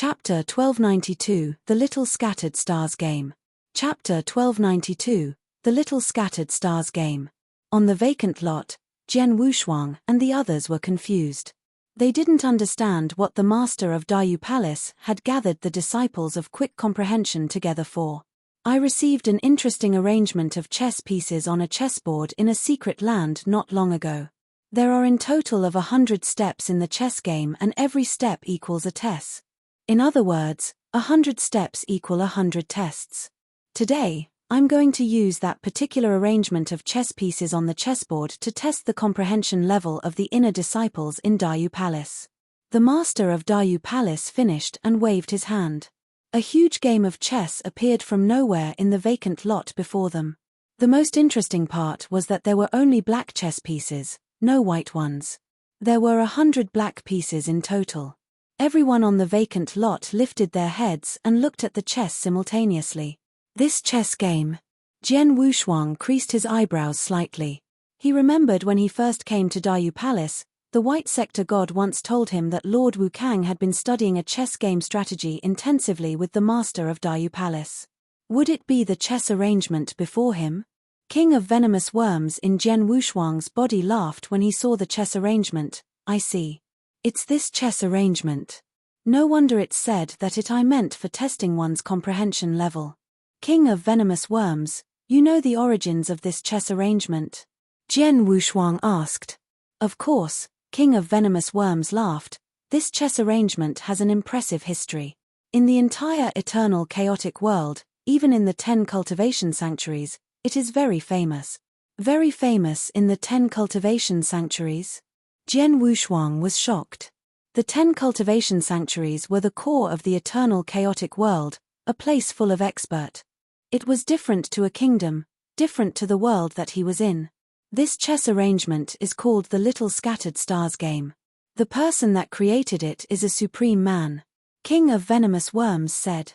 Chapter 1292, The Little Scattered Stars Game. Chapter 1292, The Little Scattered Stars Game. On the vacant lot, Jian Wushuang and the others were confused. They didn't understand what the master of Dayu Palace had gathered the disciples of quick comprehension together for. I received an interesting arrangement of chess pieces on a chessboard in a secret land not long ago. There are in total of 100 steps in the chess game, and every step equals a test. In other words, 100 steps equal 100 tests. Today, I'm going to use that particular arrangement of chess pieces on the chessboard to test the comprehension level of the inner disciples in Dayu Palace. The master of Dayu Palace finished and waved his hand. A huge game of chess appeared from nowhere in the vacant lot before them. The most interesting part was that there were only black chess pieces, no white ones. There were 100 black pieces in total. Everyone on the vacant lot lifted their heads and looked at the chess simultaneously. This chess game. Jian Wushuang creased his eyebrows slightly. He remembered when he first came to Dayu Palace, the White Sector god once told him that Lord Wukang had been studying a chess game strategy intensively with the master of Dayu Palace. Would it be the chess arrangement before him? King of Venomous Worms in Jian Wushuang's body laughed when he saw the chess arrangement. I see. It's this chess arrangement. No wonder it's said that I meant for testing one's comprehension level. King of Venomous Worms, you know the origins of this chess arrangement? Jian Wushuang asked. Of course, King of Venomous Worms laughed. This chess arrangement has an impressive history. In the entire eternal chaotic world, even in the 10 cultivation sanctuaries, it is very famous. Very famous in the 10 cultivation sanctuaries? Jian Wushuang was shocked. The 10 cultivation sanctuaries were the core of the eternal chaotic world, a place full of expert. It was different to a kingdom, different to the world that he was in. This chess arrangement is called the Little Scattered Stars Game. The person that created it is a supreme man. King of Venomous Worms said.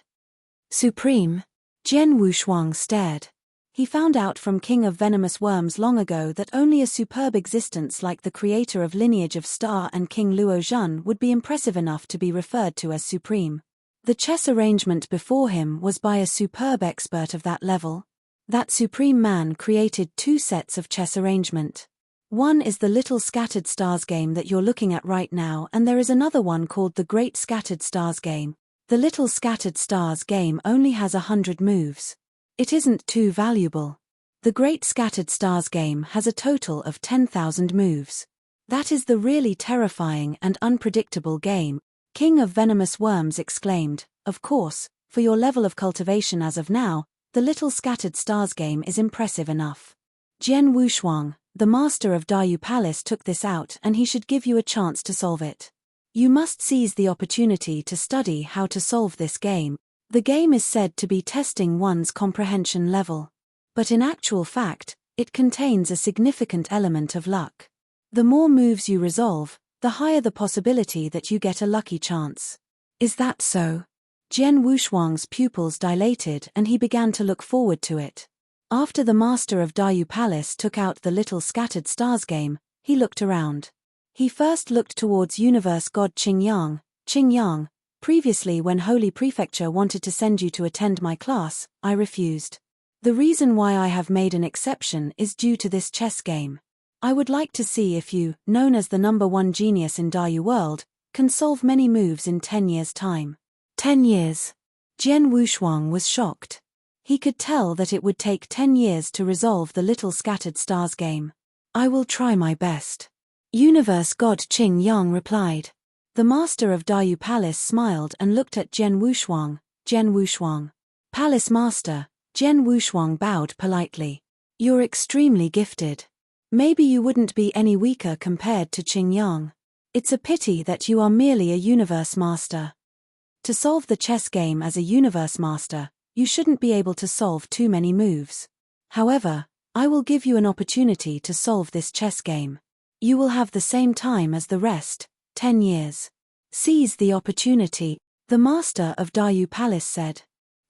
Supreme? Jian Wushuang stared. He found out from King of Venomous Worms long ago that only a superb existence like the creator of Lineage of Star and King Luo Zhan would be impressive enough to be referred to as supreme. The chess arrangement before him was by a superb expert of that level. That supreme man created 2 sets of chess arrangement. One is the Little Scattered Stars Game that you're looking at right now, and there is another one called the Great Scattered Stars Game. The Little Scattered Stars Game only has 100 moves. It isn't too valuable. The Great Scattered Stars Game has a total of 10,000 moves. That is the really terrifying and unpredictable game, King of Venomous Worms exclaimed. Of course, for your level of cultivation as of now, the Little Scattered Stars Game is impressive enough. Jian Wushuang, the master of Dayu Palace, took this out, and he should give you a chance to solve it. You must seize the opportunity to study how to solve this game. The game is said to be testing one's comprehension level. But in actual fact, it contains a significant element of luck. The more moves you resolve, the higher the possibility that you get a lucky chance. Is that so? Jian Wushuang's pupils dilated and he began to look forward to it. After the master of Dayu Palace took out the Little Scattered Stars Game, he looked around. He first looked towards universe god Qingyang. Qingyang, previously when Holy Prefecture wanted to send you to attend my class, I refused. The reason why I have made an exception is due to this chess game. I would like to see if you, known as the #1 genius in Dayu world, can solve many moves in 10 years' time. 10 years? Jian Wushuang was shocked. He could tell that it would take 10 years to resolve the Little Scattered Stars Game. I will try my best. Universe god Qingyang replied. The master of Dayu Palace smiled and looked at Jian Wushuang. Jian Wushuang. Palace master. Jian Wushuang bowed politely. You're extremely gifted. Maybe you wouldn't be any weaker compared to Qingyang. It's a pity that you are merely a universe master. To solve the chess game as a universe master, you shouldn't be able to solve too many moves. However, I will give you an opportunity to solve this chess game. You will have the same time as the rest, 10 years. Seize the opportunity, the master of Dayu Palace said.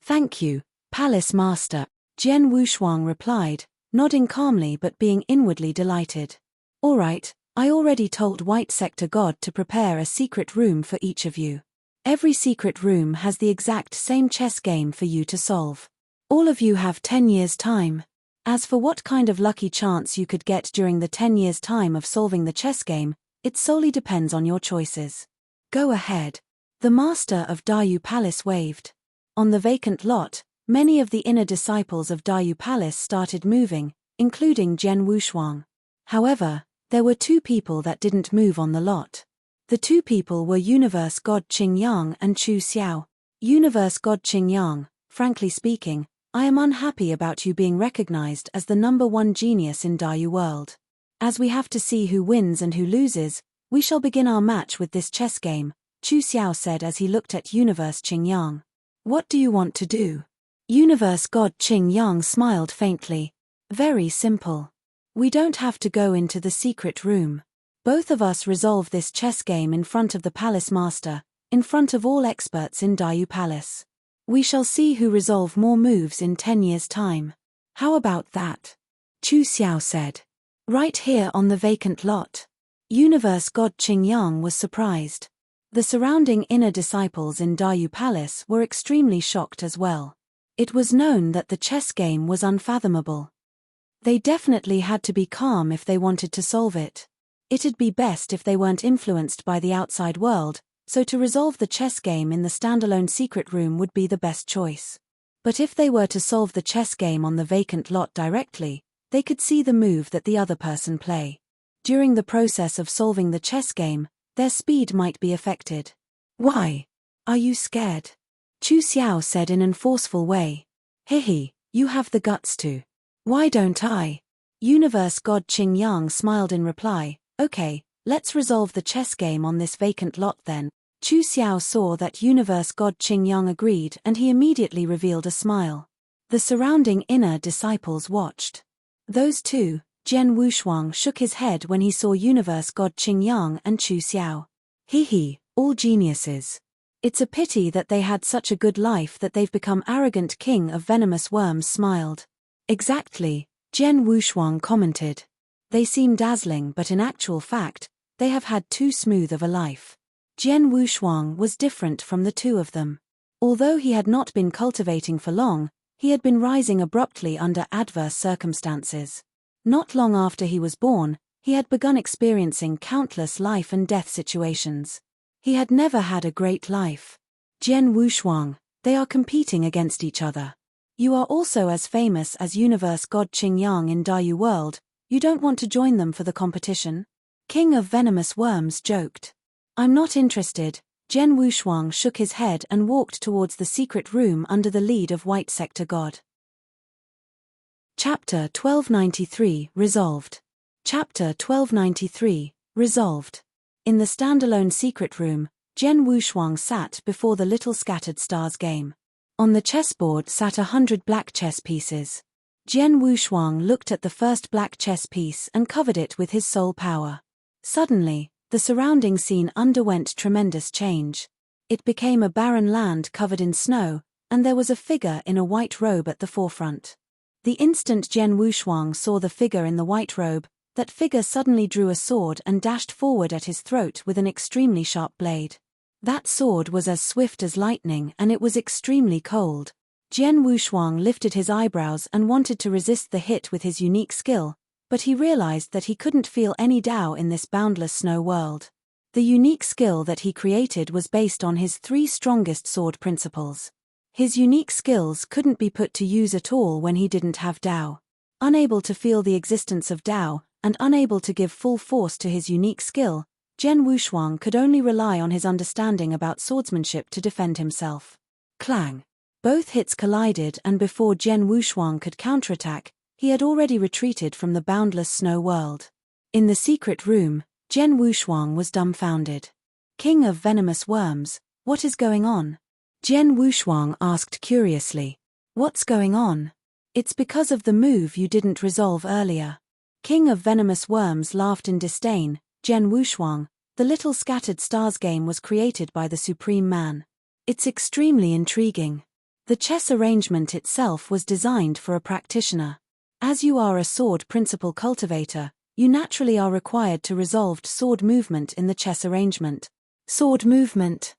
Thank you, Palace Master, Jian Wushuang replied, nodding calmly but being inwardly delighted. All right, I already told White Sector God to prepare a secret room for each of you. Every secret room has the exact same chess game for you to solve. All of you have 10 years' time. As for what kind of lucky chance you could get during the 10 years' time of solving the chess game, it solely depends on your choices. Go ahead. The master of Dayu Palace waved. On the vacant lot, many of the inner disciples of Dayu Palace started moving, including Jian Wushuang. However, there were two people that didn't move on the lot. The two people were Universe God Qingyang and Chu Xiao. Universe God Qingyang, frankly speaking, I am unhappy about you being recognized as the #1 genius in Dayu world. As we have to see who wins and who loses, we shall begin our match with this chess game, Chu Xiao said as he looked at Universe Qingyang. What do you want to do? Universe God Qingyang smiled faintly. Very simple. We don't have to go into the secret room. Both of us resolve this chess game in front of the palace master, in front of all experts in Dayu Palace. We shall see who resolve more moves in 10 years' time. How about that? Chu Xiao said. Right here on the vacant lot. Universe God Qingyang was surprised. The surrounding inner disciples in Dayu Palace were extremely shocked as well. It was known that the chess game was unfathomable. They definitely had to be calm if they wanted to solve it. It'd be best if they weren't influenced by the outside world, so to resolve the chess game in the standalone secret room would be the best choice. But if they were to solve the chess game on the vacant lot directly, they could see the move that the other person play. During the process of solving the chess game, their speed might be affected. Why? Are you scared? Chu Xiao said in an forceful way. Hehe, you have the guts to. Why don't I? Universe God Qingyang smiled in reply. Okay, let's resolve the chess game on this vacant lot then. Chu Xiao saw that Universe God Qingyang agreed and he immediately revealed a smile. The surrounding inner disciples watched. Those two, Jian Wushuang shook his head when he saw Universe God Qingyang and Chu Xiao. Hehe, all geniuses. It's a pity that they had such a good life that they've become arrogant king of venomous worms smiled. Exactly, Jian Wushuang commented. They seem dazzling but in actual fact, they have had too smooth of a life. Jian Wushuang was different from the two of them. Although he had not been cultivating for long, he had been rising abruptly under adverse circumstances. Not long after he was born, he had begun experiencing countless life and death situations. He had never had a great life. Jian Wushuang, they are competing against each other. You are also as famous as Universe God Qingyang in Dayu world, you don't want to join them for the competition? King of Venomous Worms joked. I'm not interested. Jian Wushuang shook his head and walked towards the secret room under the lead of White Sector God. Chapter 1293 Resolved. Chapter 1293 Resolved. In the standalone secret room, Jian Wushuang sat before the little scattered stars game. On the chessboard sat 100 black chess pieces. Jian Wushuang looked at the first black chess piece and covered it with his soul power. Suddenly, the surrounding scene underwent tremendous change. It became a barren land covered in snow, and there was a figure in a white robe at the forefront. The instant Jian Wushuang saw the figure in the white robe, that figure suddenly drew a sword and dashed forward at his throat with an extremely sharp blade. That sword was as swift as lightning and it was extremely cold. Jian Wushuang lifted his eyebrows and wanted to resist the hit with his unique skill, but he realized that he couldn't feel any Tao in this boundless snow world. The unique skill that he created was based on his 3 strongest sword principles. His unique skills couldn't be put to use at all when he didn't have Tao. Unable to feel the existence of Tao, and unable to give full force to his unique skill, Jian Wushuang could only rely on his understanding about swordsmanship to defend himself. Clang! Both hits collided and before Jian Wushuang could counterattack, he had already retreated from the boundless snow world. In the secret room, Jian Wushuang was dumbfounded. King of Venomous Worms, what is going on? Jian Wushuang asked curiously. What's going on? It's because of the move you didn't resolve earlier. King of Venomous Worms laughed in disdain. Jian Wushuang, the little scattered stars game was created by the Supreme Man. It's extremely intriguing. The chess arrangement itself was designed for a practitioner. As you are a sword principle cultivator, you naturally are required to resolve sword movement in the chess arrangement. Sword movement.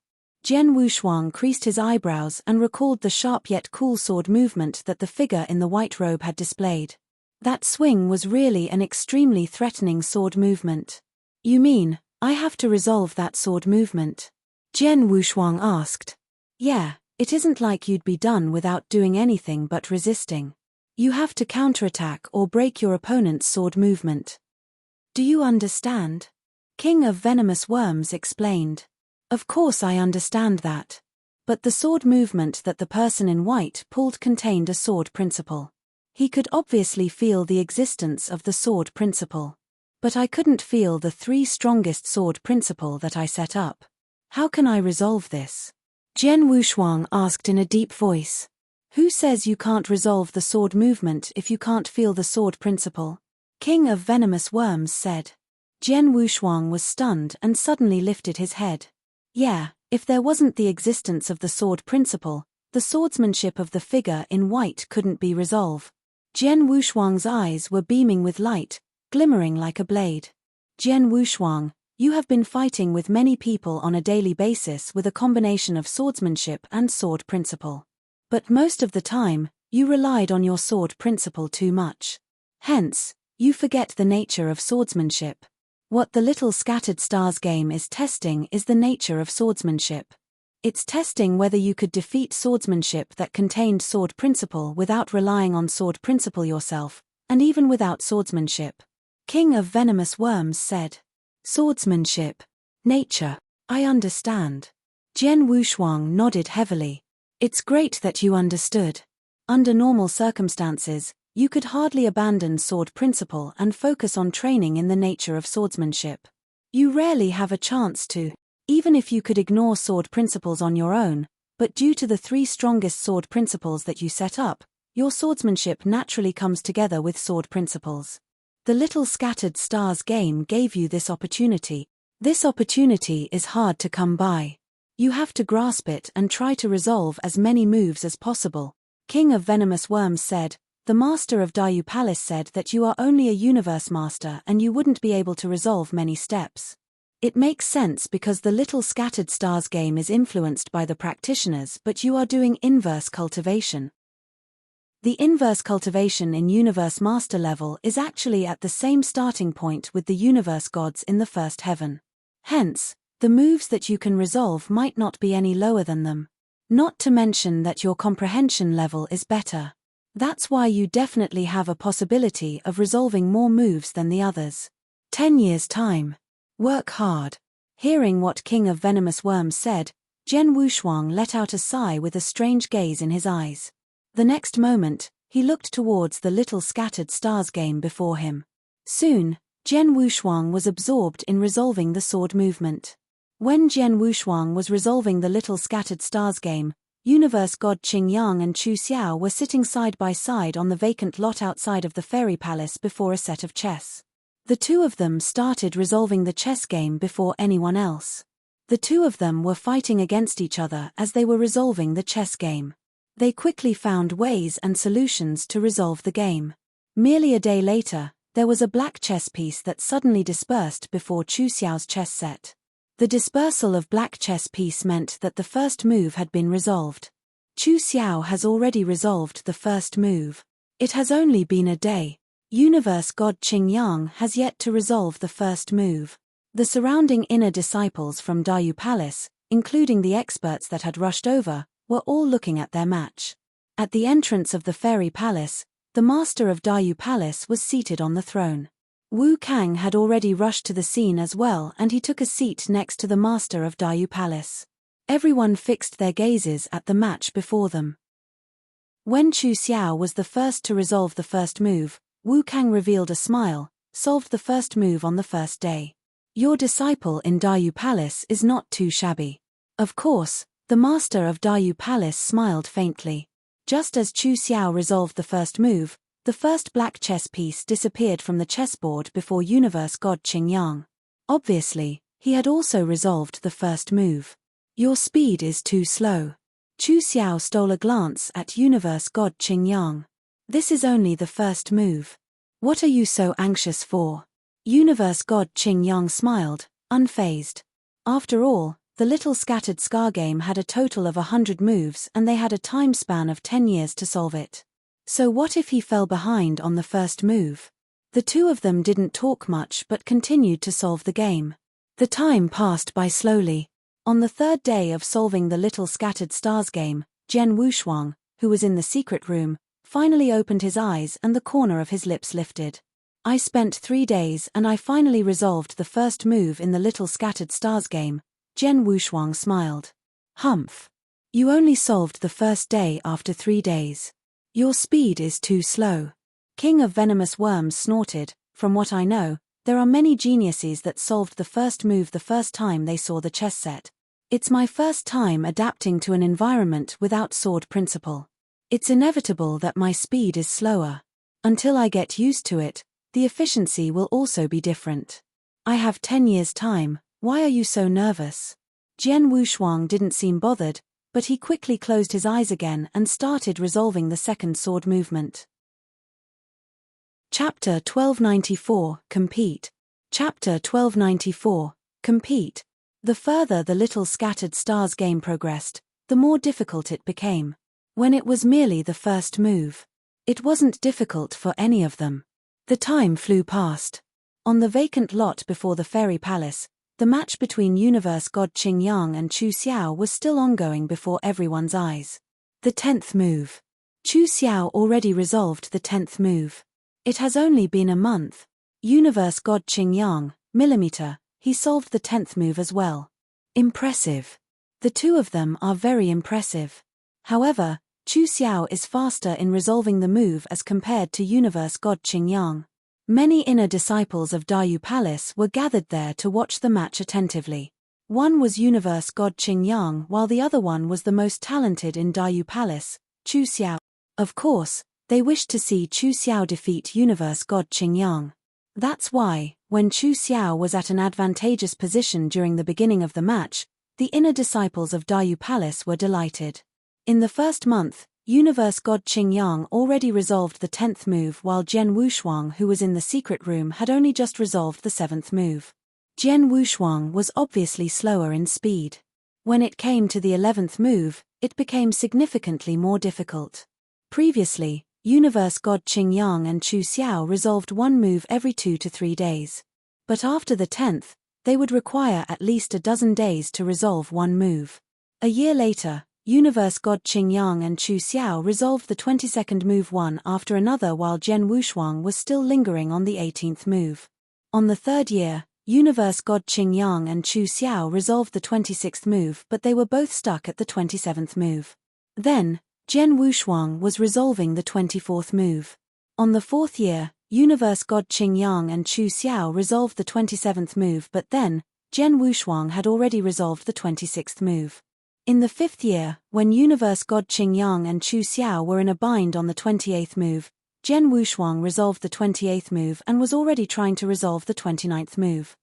Jian Wushuang creased his eyebrows and recalled the sharp yet cool sword movement that the figure in the white robe had displayed. That swing was really an extremely threatening sword movement. You mean, I have to resolve that sword movement? Jian Wushuang asked. Yeah, it isn't like you'd be done without doing anything but resisting. You have to counterattack or break your opponent's sword movement. Do you understand? King of Venomous Worms explained. Of course I understand that. But the sword movement that the person in white pulled contained a sword principle. He could obviously feel the existence of the sword principle. But I couldn't feel the 3 strongest sword principle that I set up. How can I resolve this? Jian Wushuang asked in a deep voice. Who says you can't resolve the sword movement if you can't feel the sword principle? King of Venomous Worms said. Jian Wushuang was stunned and suddenly lifted his head. Yeah, if there wasn't the existence of the sword principle, the swordsmanship of the figure in white couldn't be resolved. Jian Wushuang's eyes were beaming with light, glimmering like a blade. Jian Wushuang, you have been fighting with many people on a daily basis with a combination of swordsmanship and sword principle. But most of the time, you relied on your sword principle too much. Hence, you forget the nature of swordsmanship. What the Little Scattered Stars game is testing is the nature of swordsmanship. It's testing whether you could defeat swordsmanship that contained sword principle without relying on sword principle yourself, and even without swordsmanship. King of Venomous Worms said. Swordsmanship. Nature. I understand. Jian Wushuang nodded heavily. It's great that you understood. Under normal circumstances, you could hardly abandon sword principle and focus on training in the nature of swordsmanship. You rarely have a chance to, even if you could ignore sword principles on your own, but due to the 3 strongest sword principles that you set up, your swordsmanship naturally comes together with sword principles. The Little Scattered Stars game gave you this opportunity. This opportunity is hard to come by. You have to grasp it and try to resolve as many moves as possible. King of Venomous Worms said. The Master of Dayu Palace said that you are only a universe master and you wouldn't be able to resolve many steps. It makes sense because the Little Scattered Stars game is influenced by the practitioners, but you are doing inverse cultivation. The inverse cultivation in Universe Master level is actually at the same starting point with the universe gods in the first heaven. Hence, the moves that you can resolve might not be any lower than them. Not to mention that your comprehension level is better. That's why you definitely have a possibility of resolving more moves than the others. 10 years' time. Work hard. Hearing what King of Venomous Worms said, Jian Wushuang let out a sigh with a strange gaze in his eyes. The next moment, he looked towards the Little Scattered Stars game before him. Soon, Jian Wushuang was absorbed in resolving the sword movement. When Jian Wushuang was resolving the Little Scattered Stars game, Universe God Qingyang and Chu Xiao were sitting side by side on the vacant lot outside of the fairy palace before a set of chess. The 2 of them started resolving the chess game before anyone else. The 2 of them were fighting against each other as they were resolving the chess game. They quickly found ways and solutions to resolve the game. Merely a day later, there was a black chess piece that suddenly dispersed before Chu Xiao's chess set. The dispersal of black chess piece meant that the first move had been resolved. Chu Xiao has already resolved the first move. It has only been a day. Universe God Qingyang has yet to resolve the first move. The surrounding inner disciples from Dayu Palace, including the experts that had rushed over, were all looking at their match. At the entrance of the fairy palace, the master of Dayu Palace was seated on the throne. Wu Kang had already rushed to the scene as well, and he took a seat next to the master of Dayu Palace. Everyone fixed their gazes at the match before them. When Chu Xiao was the first to resolve the first move, Wu Kang revealed a smile, solved the first move on the first day. Your disciple in Dayu Palace is not too shabby. Of course, the master of Dayu Palace smiled faintly. Just as Chu Xiao resolved the first move, the first black chess piece disappeared from the chessboard before Universe God Qingyang. Obviously, he had also resolved the first move. Your speed is too slow. Chu Xiao stole a glance at Universe God Qingyang. This is only the first move. What are you so anxious for? Universe God Qingyang smiled, unfazed. After all, The Little Scattered Star game had a total of 100 moves and they had a time span of 10 years to solve it. So what if he fell behind on the first move? The two of them didn't talk much but continued to solve the game. The time passed by slowly. On the third day of solving the Little Scattered Stars game, Jian Wushuang, who was in the secret room, finally opened his eyes and the corner of his lips lifted. I spent 3 days and I finally resolved the first move in the Little Scattered Stars game, Jian Wushuang smiled. Humph. You only solved the first day after 3 days. Your speed is too slow. King of Venomous Worms snorted. From what I know, there are many geniuses that solved the first move the first time they saw the chess set. It's my first time adapting to an environment without sword principle. It's inevitable that my speed is slower. Until I get used to it, the efficiency will also be different. I have 10 years' time. Why are you so nervous? Jian Wushuang didn't seem bothered, but he quickly closed his eyes again and started resolving the second sword movement. Chapter 1294, Compete. Chapter 1294, Compete. The further the Little Scattered Stars game progressed, the more difficult it became. When it was merely the first move, it wasn't difficult for any of them. The time flew past. On the vacant lot before the Fairy Palace, the match between Universe God Qingyang and Chu Xiao was still ongoing before everyone's eyes. The 10th move. Chu Xiao already resolved the 10th move. It has only been a month. Universe God Qingyang, millimeter, he solved the 10th move as well. Impressive. The two of them are very impressive. However, Chu Xiao is faster in resolving the move as compared to Universe God Qingyang. Many inner disciples of Dayu Palace were gathered there to watch the match attentively. One was Universe God Qingyang while the other one was the most talented in Dayu Palace, Chu Xiao. Of course, they wished to see Chu Xiao defeat Universe God Qingyang. That's why, when Chu Xiao was at an advantageous position during the beginning of the match, the inner disciples of Dayu Palace were delighted. In the first month, Universe God Qingyang already resolved the 10th move while Jian Wushuang, who was in the secret room, had only just resolved the 7th move. Jian Wushuang was obviously slower in speed. When it came to the 11th move, it became significantly more difficult. Previously, Universe God Qingyang and Chu Xiao resolved one move every 2 to 3 days. But after the 10th, they would require at least a dozen days to resolve one move. A year later, Universe God Qingyang and Chu Xiao resolved the 22nd move one after another while Jian Wushuang was still lingering on the 18th move. On the third year, Universe God Qingyang and Chu Xiao resolved the 26th move but they were both stuck at the 27th move. Then, Jian Wushuang was resolving the 24th move. On the fourth year, Universe God Qingyang and Chu Xiao resolved the 27th move but then, Jian Wushuang had already resolved the 26th move. In the fifth year, when Universe God Qingyang and Chu Xiao were in a bind on the 28th move, Jian Wushuang resolved the 28th move and was already trying to resolve the 29th move.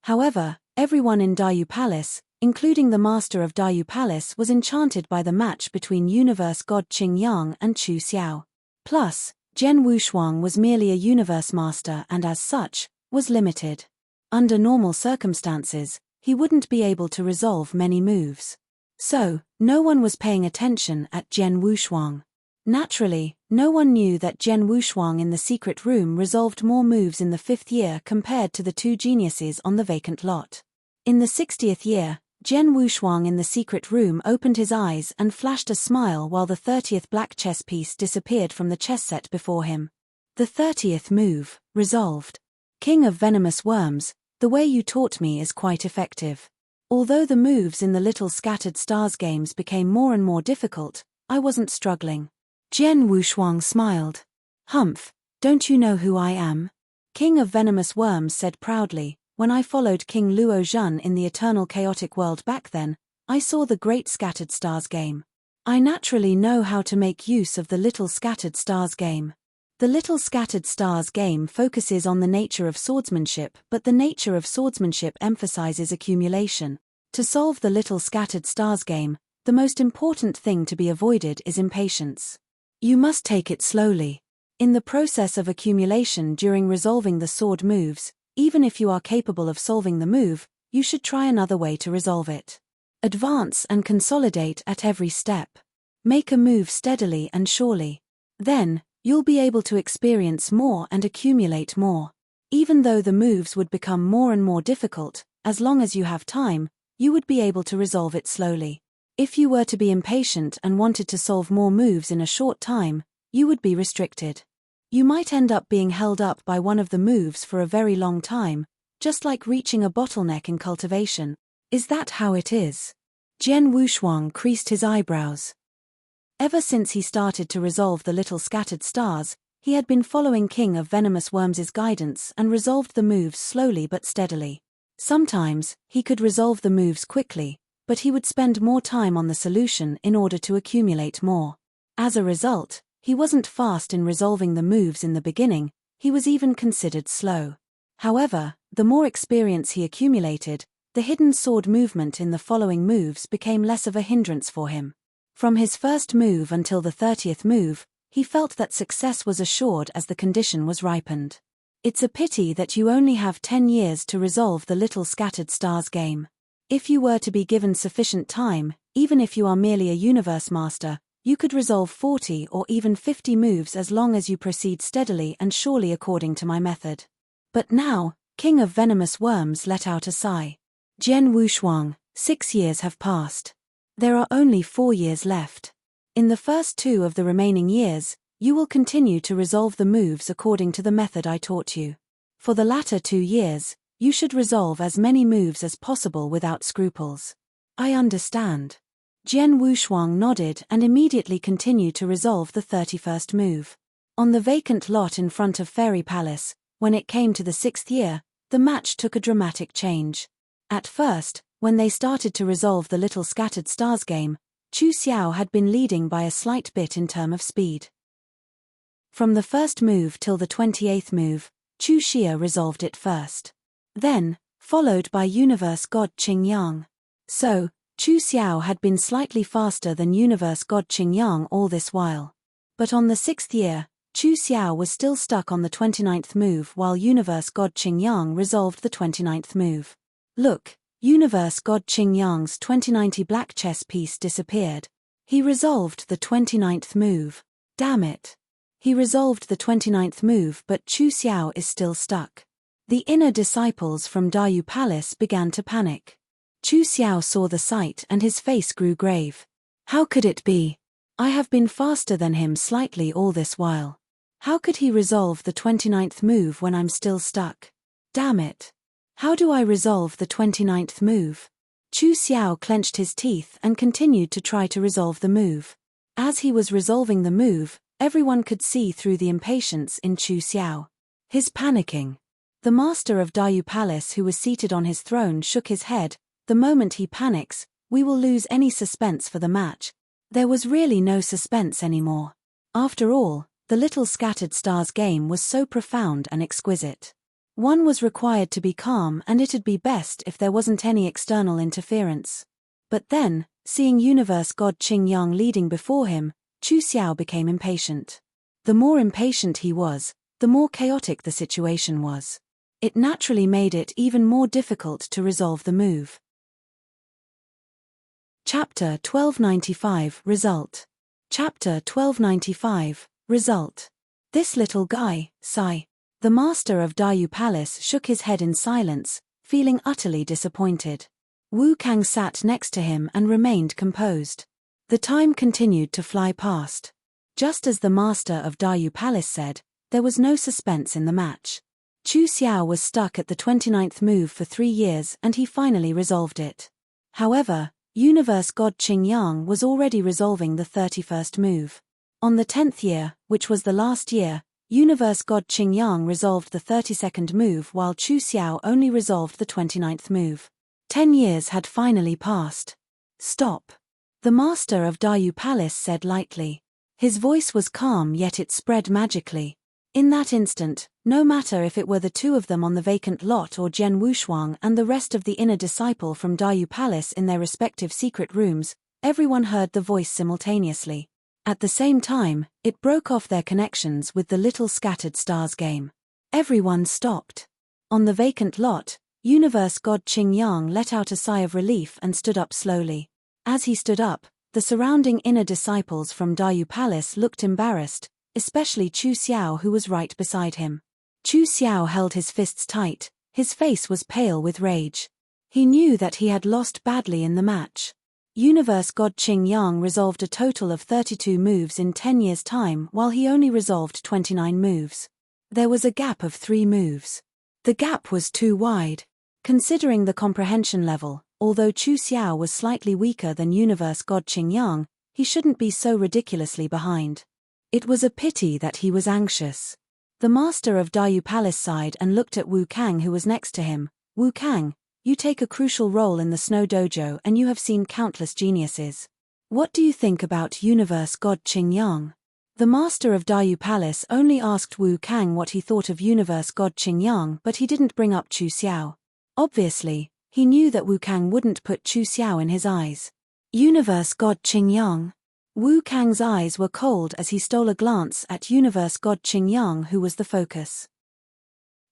However, everyone in Dayu Palace, including the master of Dayu Palace, was enchanted by the match between Universe God Qingyang and Chu Xiao. Plus, Jian Wushuang was merely a universe master and as such, was limited. Under normal circumstances, he wouldn't be able to resolve many moves. So, no one was paying attention at Jian Wushuang. Naturally, no one knew that Jian Wushuang in the secret room resolved more moves in the 5th year compared to the two geniuses on the vacant lot. In the 60th year, Jian Wushuang in the secret room opened his eyes and flashed a smile while the 30th black chess piece disappeared from the chess set before him. The 30th move, resolved. King of Venomous Worms, the way you taught me is quite effective. Although the moves in the Little Scattered Stars games became more and more difficult, I wasn't struggling. Jian Wushuang smiled. Humph, don't you know who I am? King of Venomous Worms said proudly, when I followed King Luo Zhen in the Eternal Chaotic World back then, I saw the Great Scattered Stars game. I naturally know how to make use of the Little Scattered Stars game. The Little Scattered Stars game focuses on the nature of swordsmanship, but the nature of swordsmanship emphasizes accumulation. To solve the Little Scattered Stars game, the most important thing to be avoided is impatience. You must take it slowly. In the process of accumulation during resolving the sword moves, even if you are capable of solving the move, you should try another way to resolve it. Advance and consolidate at every step. Make a move steadily and surely. Then, you'll be able to experience more and accumulate more. Even though the moves would become more and more difficult, as long as you have time, you would be able to resolve it slowly. If you were to be impatient and wanted to solve more moves in a short time, you would be restricted. You might end up being held up by one of the moves for a very long time, just like reaching a bottleneck in cultivation. Is that how it is? Jian Wushuang creased his eyebrows. Ever since he started to resolve the little scattered stars, he had been following King of Venomous Worms' guidance and resolved the moves slowly but steadily. Sometimes, he could resolve the moves quickly, but he would spend more time on the solution in order to accumulate more. As a result, he wasn't fast in resolving the moves in the beginning, he was even considered slow. However, the more experience he accumulated, the hidden sword movement in the following moves became less of a hindrance for him. From his first move until the 30th move, he felt that success was assured as the condition was ripened. It's a pity that you only have 10 years to resolve the little scattered stars game. If you were to be given sufficient time, even if you are merely a universe master, you could resolve 40 or even 50 moves as long as you proceed steadily and surely according to my method. But now, King of Venomous Worms let out a sigh. Jian Wushuang, 6 years have passed. There are only 4 years left. In the first 2 of the remaining years, you will continue to resolve the moves according to the method I taught you. For the latter 2 years, you should resolve as many moves as possible without scruples. I understand. Jian Wushuang nodded and immediately continued to resolve the 31st move. On the vacant lot in front of Fairy Palace, when it came to the 6th year, the match took a dramatic change. At first, when they started to resolve the little scattered stars game, Chu Xiao had been leading by a slight bit in terms of speed. From the first move till the 28th move, Chu Xia resolved it first. Then, followed by Universe God Qing Yang. So, Chu Xiao had been slightly faster than Universe God Qing Yang all this while. But on the 6th year, Chu Xiao was still stuck on the 29th move while Universe God Qing Yang resolved the 29th move. Look, Universe God Qing Yang's 2090 black chess piece disappeared. He resolved the 29th move. Damn it. He resolved the 29th move but Chu Xiao is still stuck. The inner disciples from Dayu Palace began to panic. Chu Xiao saw the sight and his face grew grave. How could it be? I have been faster than him slightly all this while. How could he resolve the 29th move when I'm still stuck? Damn it. How do I resolve the 29th move? Chu Xiao clenched his teeth and continued to try to resolve the move. As he was resolving the move, everyone could see through the impatience in Chu Xiao. His panicking. The master of Dayu Palace who was seated on his throne shook his head. The moment he panics, we will lose any suspense for the match. There was really no suspense anymore. After all, the little scattered stars game was so profound and exquisite. One was required to be calm and it'd be best if there wasn't any external interference. But then, seeing Universe God Qing Yang leading before him, Chu Xiao became impatient. The more impatient he was, the more chaotic the situation was. It naturally made it even more difficult to resolve the move. Chapter 1295 Result. Chapter 1295 Result. This little guy, sigh. The master of Dayu Palace shook his head in silence, feeling utterly disappointed. Wu Kang sat next to him and remained composed. The time continued to fly past. Just as the master of Dayu Palace said, there was no suspense in the match. Chu Xiao was stuck at the 29th move for 3 years and he finally resolved it. However, Universe God Qing Yang was already resolving the 31st move. On the 10th year, which was the last year, Universe God Qing Yang resolved the 32nd move while Chu Xiao only resolved the 29th move. 10 years had finally passed. Stop. The master of Dayu Palace said lightly. His voice was calm yet it spread magically. In that instant, no matter if it were the 2 of them on the vacant lot or Jian Wushuang and the rest of the inner disciple from Dayu Palace in their respective secret rooms, everyone heard the voice simultaneously. At the same time, it broke off their connections with the little scattered stars game. Everyone stopped. On the vacant lot, Universe God Qing Yang let out a sigh of relief and stood up slowly. As he stood up, the surrounding inner disciples from Dayu Palace looked embarrassed, especially Chu Xiao, who was right beside him. Chu Xiao held his fists tight, his face was pale with rage. He knew that he had lost badly in the match. Universe God Qing Yang resolved a total of 32 moves in 10 years' time while he only resolved 29 moves. There was a gap of 3 moves. The gap was too wide. Considering the comprehension level, although Chu Xiao was slightly weaker than Universe God Qing Yang, he shouldn't be so ridiculously behind. It was a pity that he was anxious. The master of Dayu Palace sighed and looked at Wu Kang, who was next to him. Wu Kang, you take a crucial role in the Snow Dojo and you have seen countless geniuses. What do you think about Universe God Qing Yang? The master of Dayu Palace only asked Wu Kang what he thought of Universe God Qing Yang, but he didn't bring up Chu Xiao. Obviously, he knew that Wu Kang wouldn't put Chu Xiao in his eyes. Universe God Qing Yang. Wu Kang's eyes were cold as he stole a glance at Universe God Qing Yang, who was the focus.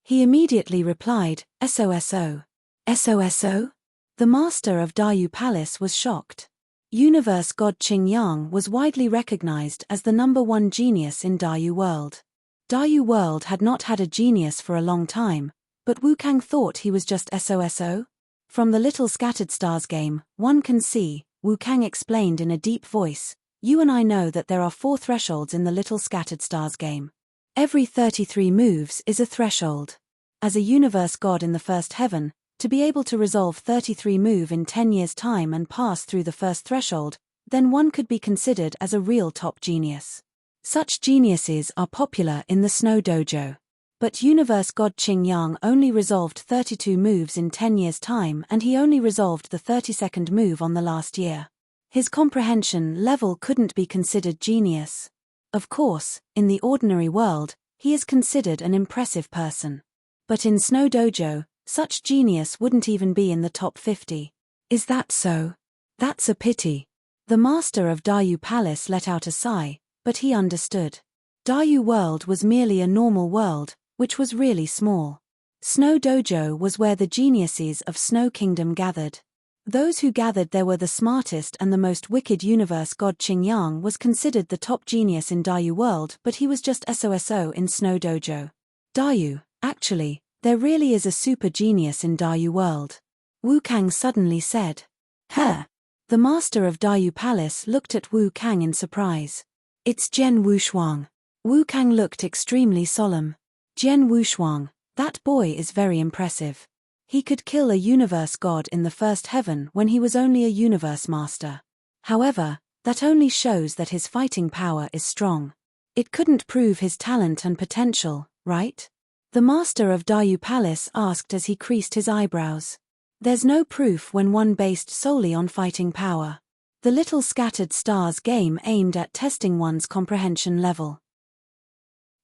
He immediately replied, "SOSO. SOSO?" The master of Dayu Palace was shocked. Universe God Qing Yang was widely recognized as the #1 genius in Dayu World. Dayu World had not had a genius for a long time, but Wu Kang thought he was just SOSO? From the Little Scattered Stars game, one can see, Wu Kang explained in a deep voice, "You and I know that there are 4 thresholds in the Little Scattered Stars game. Every 33 moves is a threshold. As a universe god in the first heaven, to be able to resolve 33 moves in 10 years' time and pass through the first threshold, then one could be considered as a real top genius. Such geniuses are popular in the Snow Dojo. But Universe God Qing Yang only resolved 32 moves in 10 years' time, and he only resolved the 32nd move on the last year. His comprehension level couldn't be considered genius. Of course, in the ordinary world, he is considered an impressive person. But in Snow Dojo, such genius wouldn't even be in the top 50. Is that so? That's a pity. The master of Dayu Palace let out a sigh, but he understood. Dayu World was merely a normal world, which was really small. Snow Dojo was where the geniuses of Snow Kingdom gathered. Those who gathered there were the smartest and the most wicked. Universe God Qing Yang was considered the top genius in Dayu World, but he was just SOSO in Snow Dojo. Dayu, actually, there really is a super genius in Dayu World. Wu Kang suddenly said. Huh? The master of Dayu Palace looked at Wu Kang in surprise. It's Jian Wushuang. Wu Kang looked extremely solemn. Jian Wushuang, that boy is very impressive. He could kill a universe god in the first heaven when he was only a universe master. However, that only shows that his fighting power is strong. It couldn't prove his talent and potential, right? The master of Dayu Palace asked as he creased his eyebrows. There's no proof when one based solely on fighting power. The Little Scattered Stars game aimed at testing one's comprehension level.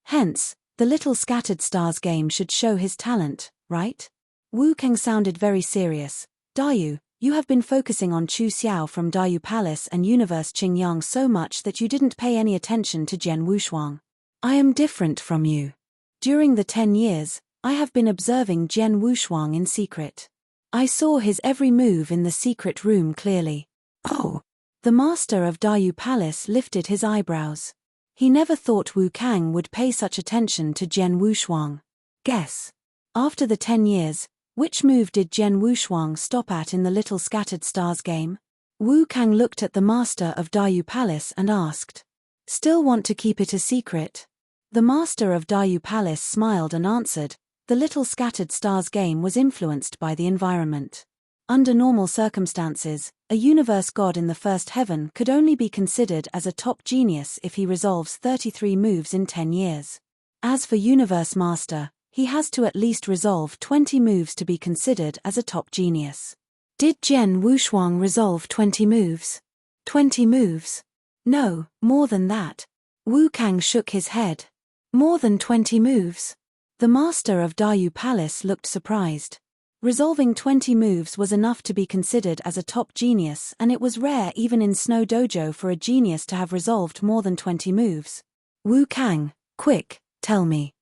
Hence, the Little Scattered Stars game should show his talent, right? Wu Kang sounded very serious. Dayu, you have been focusing on Chu Xiao from Dayu Palace and Universe Qing Yang so much that you didn't pay any attention to Jian Wushuang. I am different from you. During the 10 years, I have been observing Jian Wushuang in secret. I saw his every move in the secret room clearly. Oh! The master of Dayu Palace lifted his eyebrows. He never thought Wu Kang would pay such attention to Jian Wushuang. Guess. After the 10 years, which move did Jian Wushuang stop at in the Little Scattered Stars game? Wu Kang looked at the master of Dayu Palace and asked. Still want to keep it a secret? The master of Dayu Palace smiled and answered, the Little Scattered Stars game was influenced by the environment. Under normal circumstances, a universe god in the first heaven could only be considered as a top genius if he resolves 33 moves in 10 years. As for Universe Master, he has to at least resolve 20 moves to be considered as a top genius. Did Jian Wushuang resolve 20 moves? 20 moves? No, more than that. Wu Kang shook his head. More than 20 moves? The master of Dayu Palace looked surprised. Resolving 20 moves was enough to be considered as a top genius, and it was rare even in Snow Dojo for a genius to have resolved more than 20 moves. Wu Kang, quick, tell me.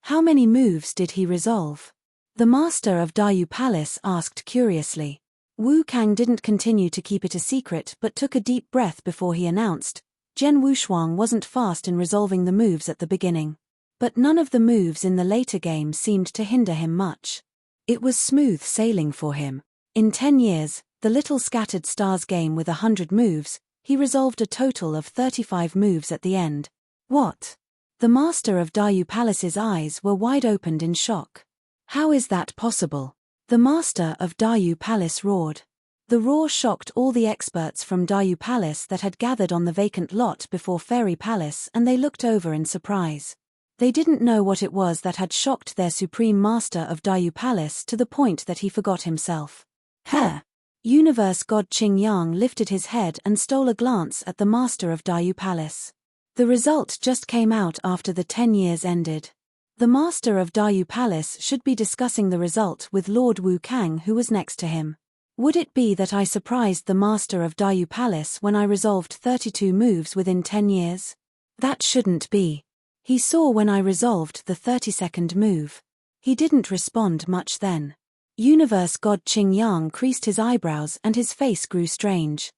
How many moves did he resolve? The master of Dayu Palace asked curiously. Wu Kang didn't continue to keep it a secret but took a deep breath before he announced, Zhen Wushuang wasn't fast in resolving the moves at the beginning. But none of the moves in the later game seemed to hinder him much. It was smooth sailing for him. In 10 years, the little scattered stars game with 100 moves, he resolved a total of 35 moves at the end. What? The master of Dayu Palace's eyes were wide opened in shock. How is that possible? The master of Dayu Palace roared. The roar shocked all the experts from Dayu Palace that had gathered on the vacant lot before Fairy Palace, and they looked over in surprise. They didn't know what it was that had shocked their supreme master of Dayu Palace to the point that he forgot himself. Universe God Qing Yang lifted his head and stole a glance at the master of Dayu Palace. The result just came out after the 10 years ended. The master of Dayu Palace should be discussing the result with Lord Wu Kang, who was next to him. Would it be that I surprised the master of Dayu Palace when I resolved 32 moves within 10 years? That shouldn't be. He saw when I resolved the 32nd move. He didn't respond much then. Universe God Qing Yang creased his eyebrows and his face grew strange.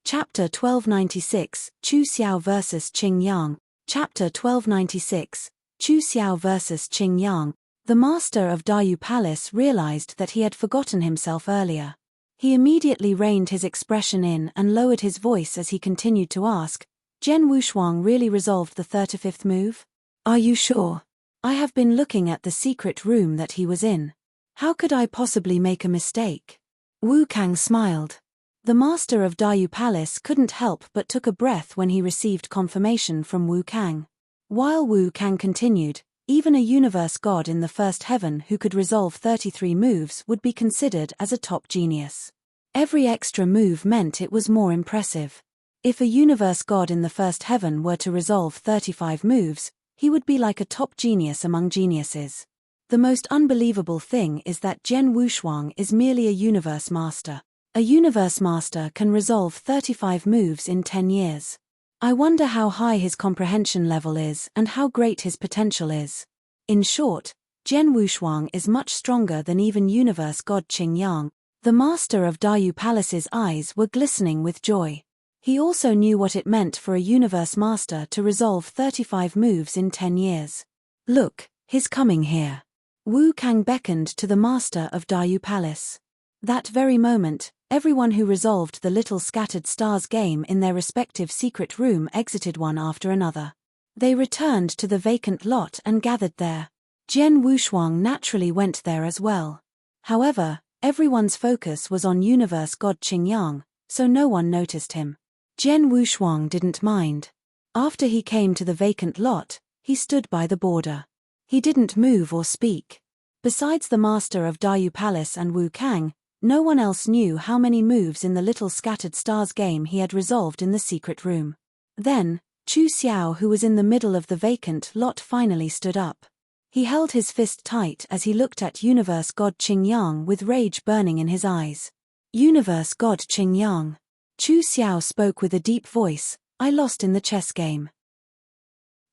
Chapter 1296, Chu Xiao vs. Qing Yang. Chapter 1296, Chu Xiao vs. Qing Yang. The master of Dayu Palace realized that he had forgotten himself earlier. He immediately reined his expression in and lowered his voice as he continued to ask, Zhen Wushuang really resolved the 35th move? Are you sure? I have been looking at the secret room that he was in. How could I possibly make a mistake? Wu Kang smiled. The master of Dayu Palace couldn't help but took a breath when he received confirmation from Wu Kang. While Wu Kang continued, even a universe god in the first heaven who could resolve 33 moves would be considered as a top genius. Every extra move meant it was more impressive. If a universe god in the first heaven were to resolve 35 moves, he would be like a top genius among geniuses. The most unbelievable thing is that Zhen Wushuang is merely a universe master. A universe master can resolve 35 moves in 10 years. I wonder how high his comprehension level is and how great his potential is. In short, Zhen Wushuang is much stronger than even universe god Qing Yang. The master of Dayu Palace's eyes were glistening with joy. He also knew what it meant for a universe master to resolve 35 moves in 10 years. Look, he's coming here. Wu Kang beckoned to the master of Dayu Palace. That very moment, everyone who resolved the little scattered stars game in their respective secret room exited one after another. They returned to the vacant lot and gathered there. Zhen Wushuang naturally went there as well. However, everyone's focus was on universe god Qing Yang, so no one noticed him. Zhen Wushuang didn't mind. After he came to the vacant lot, he stood by the border. He didn't move or speak. Besides the master of Dayu Palace and Wu Kang, no one else knew how many moves in the little scattered stars game he had resolved in the secret room. Then, Chu Xiao, who was in the middle of the vacant lot, finally stood up. He held his fist tight as he looked at universe god Qing Yang with rage burning in his eyes. Universe god Qing Yang. Chu Xiao spoke with a deep voice, I lost in the chess game.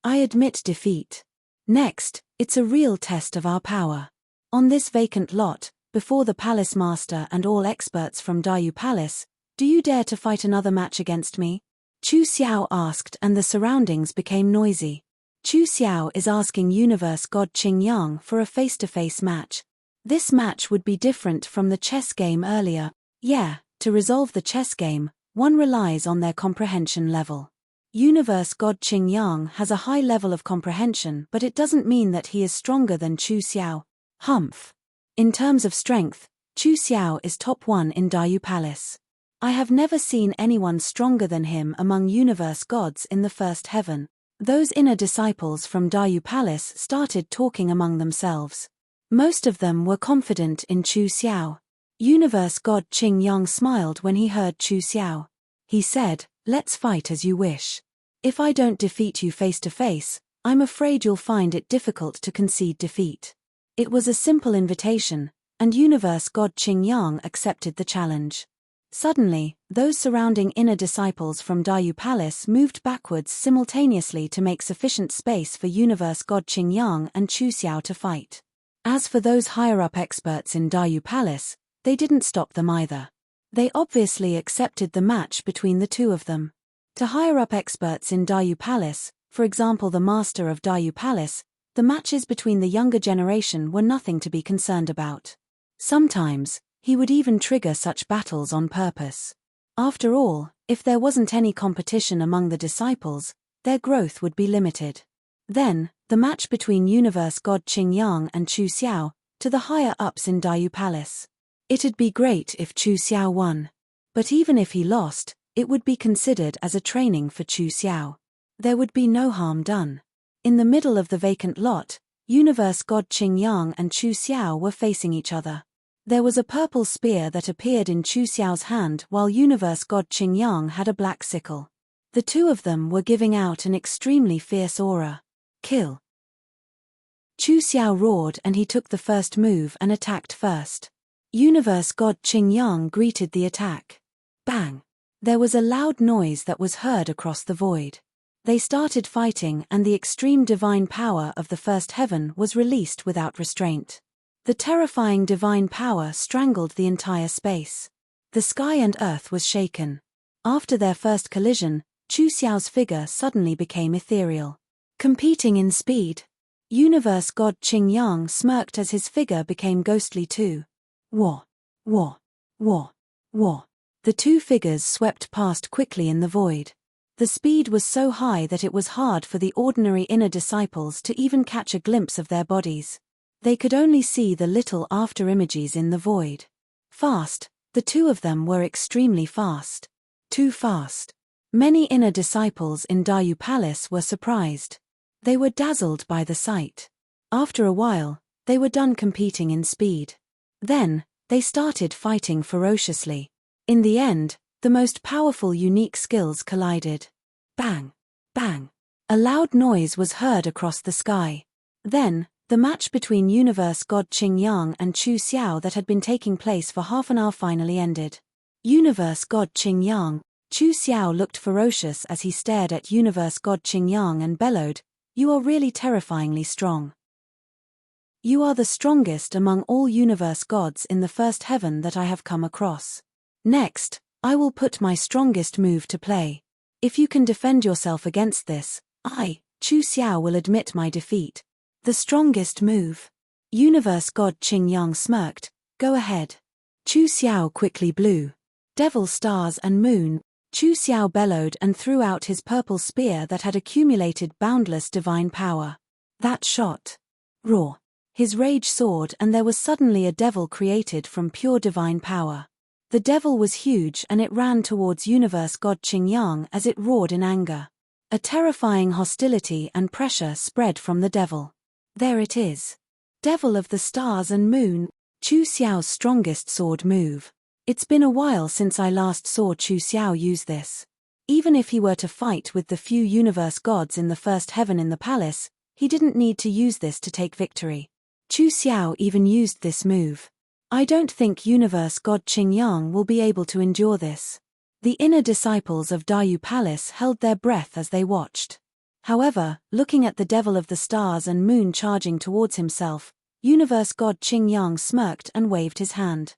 I admit defeat. Next, it's a real test of our power. On this vacant lot, before the palace master and all experts from Dayu Palace, do you dare to fight another match against me? Chu Xiao asked, and the surroundings became noisy. Chu Xiao is asking universe god Qing Yang for a face-to-face match. This match would be different from the chess game earlier. Yeah, to resolve the chess game, one relies on their comprehension level. Universe god Qing Yang has a high level of comprehension, but it doesn't mean that he is stronger than Chu Xiao. Humph. In terms of strength, Chu Xiao is top 1 in Dayu Palace. I have never seen anyone stronger than him among universe gods in the first heaven. Those inner disciples from Dayu Palace started talking among themselves. Most of them were confident in Chu Xiao. Universe god Qing Yang smiled when he heard Chu Xiao. He said, let's fight as you wish. If I don't defeat you face to face, I'm afraid you'll find it difficult to concede defeat. It was a simple invitation, and universe god Qing Yang accepted the challenge. Suddenly, those surrounding inner disciples from Dayu Palace moved backwards simultaneously to make sufficient space for universe god Qingyang and Chu Xiao to fight. As for those higher-up experts in Dayu Palace, they didn't stop them either. They obviously accepted the match between the two of them. To higher-up experts in Dayu Palace, for example the master of Dayu Palace, the matches between the younger generation were nothing to be concerned about. Sometimes, he would even trigger such battles on purpose. After all, if there wasn't any competition among the disciples, their growth would be limited. Then, the match between universe god Qingyang and Chu Xiao, to the higher-ups in Dayu Palace. It'd be great if Chu Xiao won. But even if he lost, it would be considered as a training for Chu Xiao. There would be no harm done. In the middle of the vacant lot, universe god Qingyang and Chu Xiao were facing each other. There was a purple spear that appeared in Chu Xiao's hand while universe god Qingyang had a black sickle. The two of them were giving out an extremely fierce aura. Kill! Chu Xiao roared and he took the first move and attacked first. Universe god Qingyang greeted the attack. Bang! There was a loud noise that was heard across the void. They started fighting and the extreme divine power of the first heaven was released without restraint. The terrifying divine power strangled the entire space. The sky and earth was shaken. After their first collision, Chu Xiao's figure suddenly became ethereal. Competing in speed. Universe god Qingyang smirked as his figure became ghostly too. Wah! Wah! Wah! Wah! The two figures swept past quickly in the void. The speed was so high that it was hard for the ordinary inner disciples to even catch a glimpse of their bodies. They could only see the little after-images in the void. Fast, the two of them were extremely fast. Too fast. Many inner disciples in Dayu Palace were surprised. They were dazzled by the sight. After a while, they were done competing in speed. Then, they started fighting ferociously. In the end, the most powerful unique skills collided. Bang! Bang! A loud noise was heard across the sky. Then, the match between universe god Qingyang and Chu Xiao that had been taking place for half an hour finally ended. Universe god Qingyang. Chu Xiao looked ferocious as he stared at universe god Qingyang and bellowed, "You are really terrifyingly strong. You are the strongest among all universe gods in the first heaven that I have come across. Next, I will put my strongest move to play. If you can defend yourself against this, I, Chu Xiao, will admit my defeat." The strongest move. Universe god Qingyang smirked, "Go ahead." Chu Xiao quickly blew. Devil stars and moon. Chu Xiao bellowed and threw out his purple spear that had accumulated boundless divine power. That shot. Roar. His rage soared and there was suddenly a devil created from pure divine power. The devil was huge and it ran towards universe god Qingyang as it roared in anger. A terrifying hostility and pressure spread from the devil. There it is. Devil of the stars and moon, Chu Xiao's strongest sword move. It's been a while since I last saw Chu Xiao use this. Even if he were to fight with the few universe gods in the first heaven in the palace, he didn't need to use this to take victory. Chu Xiao even used this move. I don't think universe god Qingyang will be able to endure this. The inner disciples of Dayu Palace held their breath as they watched. However, looking at the devil of the stars and moon charging towards himself, universe god Qingyang smirked and waved his hand.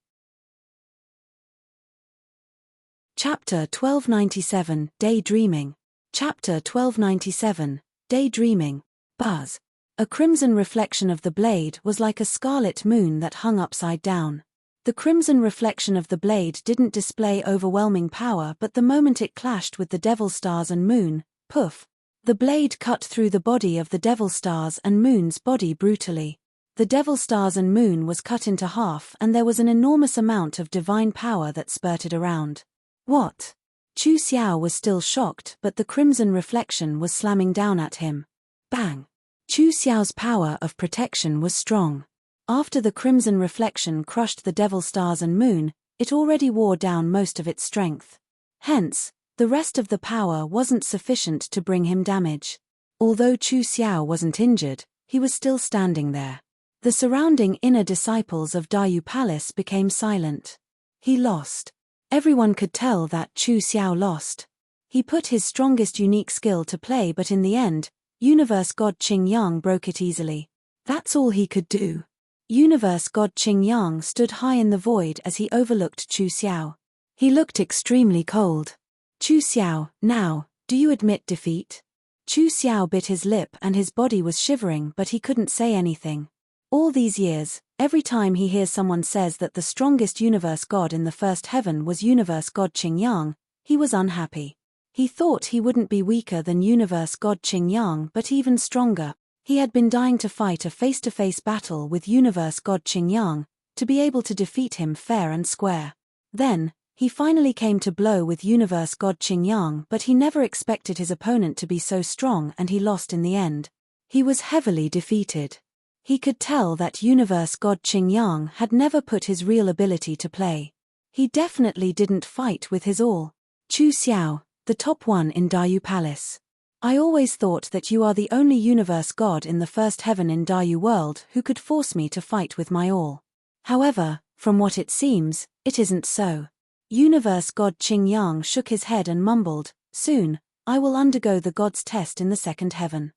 Chapter 1297, Daydreaming. Chapter 1297, Daydreaming. Buzz. A crimson reflection of the blade was like a scarlet moon that hung upside down. The crimson reflection of the blade didn't display overwhelming power, but the moment it clashed with the devil stars and moon, poof! The blade cut through the body of the devil stars and moon's body brutally. The devil stars and moon was cut into half and there was an enormous amount of divine power that spurted around. What? Chu Xiao was still shocked, but the crimson reflection was slamming down at him. Bang! Chu Xiao's power of protection was strong. After the crimson reflection crushed the devil stars and moon, it already wore down most of its strength. Hence, the rest of the power wasn't sufficient to bring him damage. Although Chu Xiao wasn't injured, he was still standing there. The surrounding inner disciples of Dayu Palace became silent. He lost. Everyone could tell that Chu Xiao lost. He put his strongest unique skill to play, but in the end, Universe God Qing Yang broke it easily. That's all he could do. Universe God Qing Yang stood high in the void as he overlooked Chu Xiao. He looked extremely cold. Chu Xiao, now, do you admit defeat? Chu Xiao bit his lip and his body was shivering, but he couldn't say anything. All these years, every time he hears someone says that the strongest universe god in the first heaven was Universe God Qing Yang, he was unhappy. He thought he wouldn't be weaker than Universe God Qing Yang, but even stronger. He had been dying to fight a face-to-face battle with Universe God Qing Yang, to be able to defeat him fair and square. Then, he finally came to blow with Universe God Qing Yang, but he never expected his opponent to be so strong and he lost in the end. He was heavily defeated. He could tell that Universe God Qing Yang had never put his real ability to play. He definitely didn't fight with his all. Chu Xiao, the top one in Dayu Palace. I always thought that you are the only universe god in the first heaven in Dayu world who could force me to fight with my all. However, from what it seems, it isn't so. Universe God Qing Yang shook his head and mumbled, soon, I will undergo the god's test in the second heaven.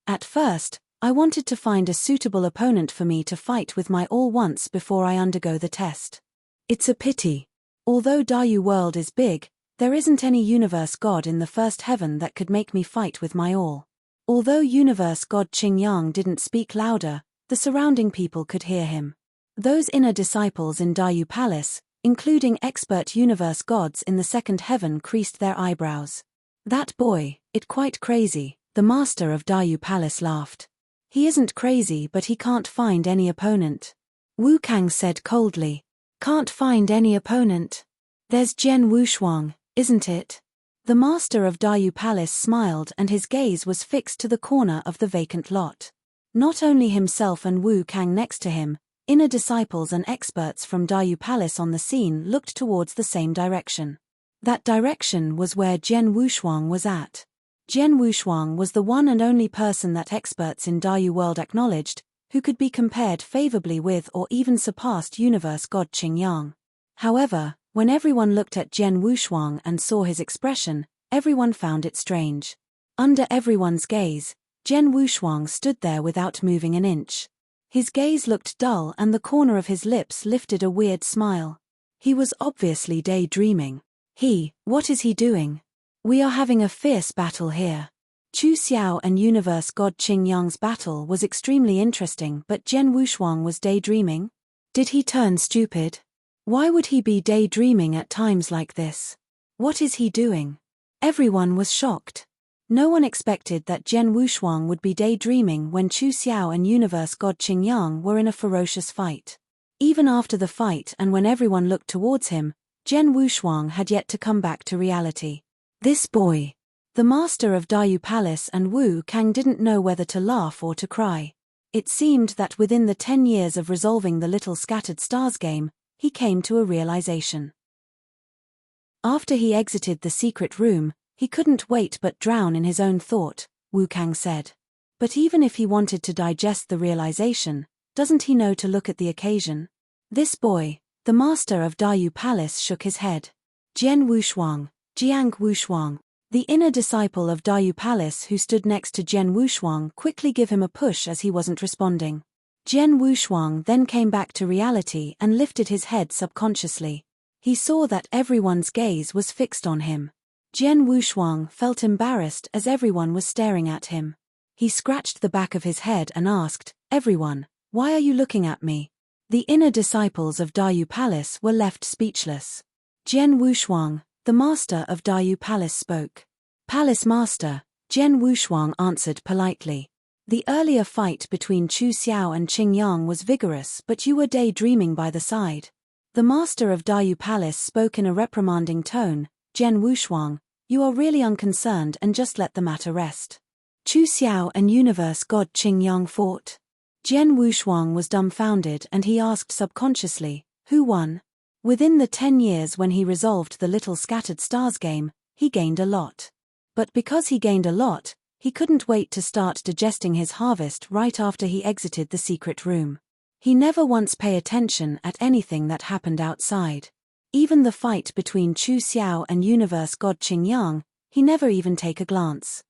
At first, I wanted to find a suitable opponent for me to fight with my all once before I undergo the test. It's a pity. Although Dayu world is big, there isn't any universe god in the first heaven that could make me fight with my all. Although Universe God Qing Yang didn't speak louder, the surrounding people could hear him. Those inner disciples in Dayu Palace, including expert universe gods in the second heaven, creased their eyebrows. That boy, it quite crazy, the master of Dayu Palace laughed. He isn't crazy, but he can't find any opponent. Wu Kang said coldly. Can't find any opponent? There's Jian Wushuang, isn't it? The master of Dayu Palace smiled and his gaze was fixed to the corner of the vacant lot. Not only himself and Wu Kang next to him, inner disciples and experts from Dayu Palace on the scene looked towards the same direction. That direction was where Jian Wushuang was at. Jian Wushuang was the one and only person that experts in Dayu world acknowledged, who could be compared favorably with or even surpassed Universe God Qing Yang. However, when everyone looked at Jian Wushuang and saw his expression, everyone found it strange. Under everyone's gaze, Jian Wushuang stood there without moving an inch. His gaze looked dull and the corner of his lips lifted a weird smile. He was obviously daydreaming. What is he doing? We are having a fierce battle here. Chu Xiao and Universe God Qing Yang's battle was extremely interesting, but Jian Wushuang was daydreaming? Did he turn stupid? Why would he be daydreaming at times like this? What is he doing? Everyone was shocked. No one expected that Jian Wushuang would be daydreaming when Chu Xiao and Universe God Qing Yang were in a ferocious fight. Even after the fight and when everyone looked towards him, Jian Wushuang had yet to come back to reality. This boy. The master of Dayu Palace and Wu Kang didn't know whether to laugh or to cry. It seemed that within the 10 years of resolving the Little Scattered Stars game, he came to a realization. After he exited the secret room, he couldn't wait but drown in his own thought, Wu Kang said. But even if he wanted to digest the realization, doesn't he know to look at the occasion? This boy, the master of Dayu Palace, shook his head. Jian Wushuang, Jiang Wushuang. The inner disciple of Dayu Palace who stood next to Jian Wushuang quickly gave him a push as he wasn't responding. Jian Wushuang then came back to reality and lifted his head subconsciously. He saw that everyone's gaze was fixed on him. Jian Wushuang felt embarrassed as everyone was staring at him. He scratched the back of his head and asked, "Everyone, why are you looking at me?" The inner disciples of Dayu Palace were left speechless. Jian Wushuang, the master of Dayu Palace, spoke. "Palace Master," Jian Wushuang answered politely. "The earlier fight between Chu Xiao and Qing Yang was vigorous, but you were daydreaming by the side." The master of Dayu Palace spoke in a reprimanding tone. "Jian Wushuang, you are really unconcerned and just let the matter rest." Chu Xiao and Universe God Qing Yang fought. Jian Wushuang was dumbfounded and he asked subconsciously, who won? Within the 10 years when he resolved the Little Scattered Stars game, he gained a lot. But because he gained a lot, he couldn't wait to start digesting his harvest right after he exited the secret room. He never once paid attention at anything that happened outside. Even the fight between Chu Xiao and universe god Qingyang, he never even take a glance.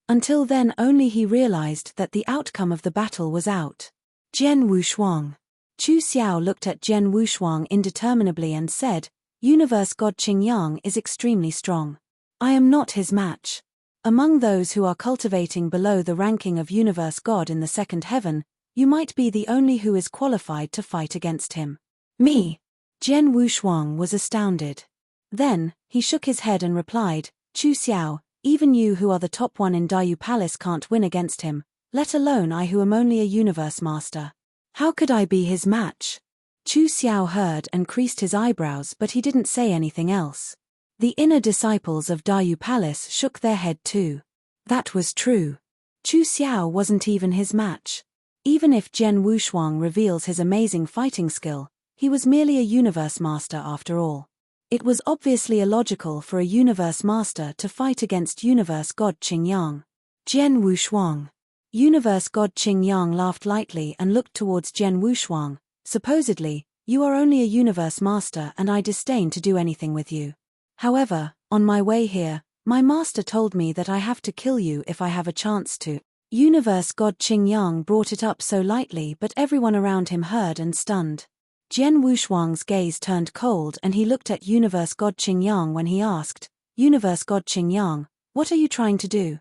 Until then only he realized that the outcome of the battle was out. Jian Wushuang. Chu Xiao looked at Jian Wushuang indeterminably and said, Universe god Qingyang is extremely strong. I am not his match. Among those who are cultivating below the ranking of universe god in the second heaven, you might be the only who is qualified to fight against him. Me? Jian Wushuang was astounded. Then, he shook his head and replied, Chu Xiao, even you who are the top one in Dayu Palace can't win against him, let alone I who am only a universe master. How could I be his match? Chu Xiao heard and creased his eyebrows, but he didn't say anything else. The inner disciples of Dayu Palace shook their head too. That was true. Chu Xiao wasn't even his match. Even if Jian Wushuang reveals his amazing fighting skill, he was merely a universe master after all. It was obviously illogical for a universe master to fight against universe god Qingyang. Jian Wushuang. Universe god Qingyang laughed lightly and looked towards Jian Wushuang. Supposedly, you are only a universe master and I disdain to do anything with you. However, on my way here, my master told me that I have to kill you if I have a chance to. Universe god Qingyang brought it up so lightly, but everyone around him heard and stunned. Jian Wushuang's gaze turned cold and he looked at Universe god Qingyang when he asked, Universe god Qingyang, what are you trying to do?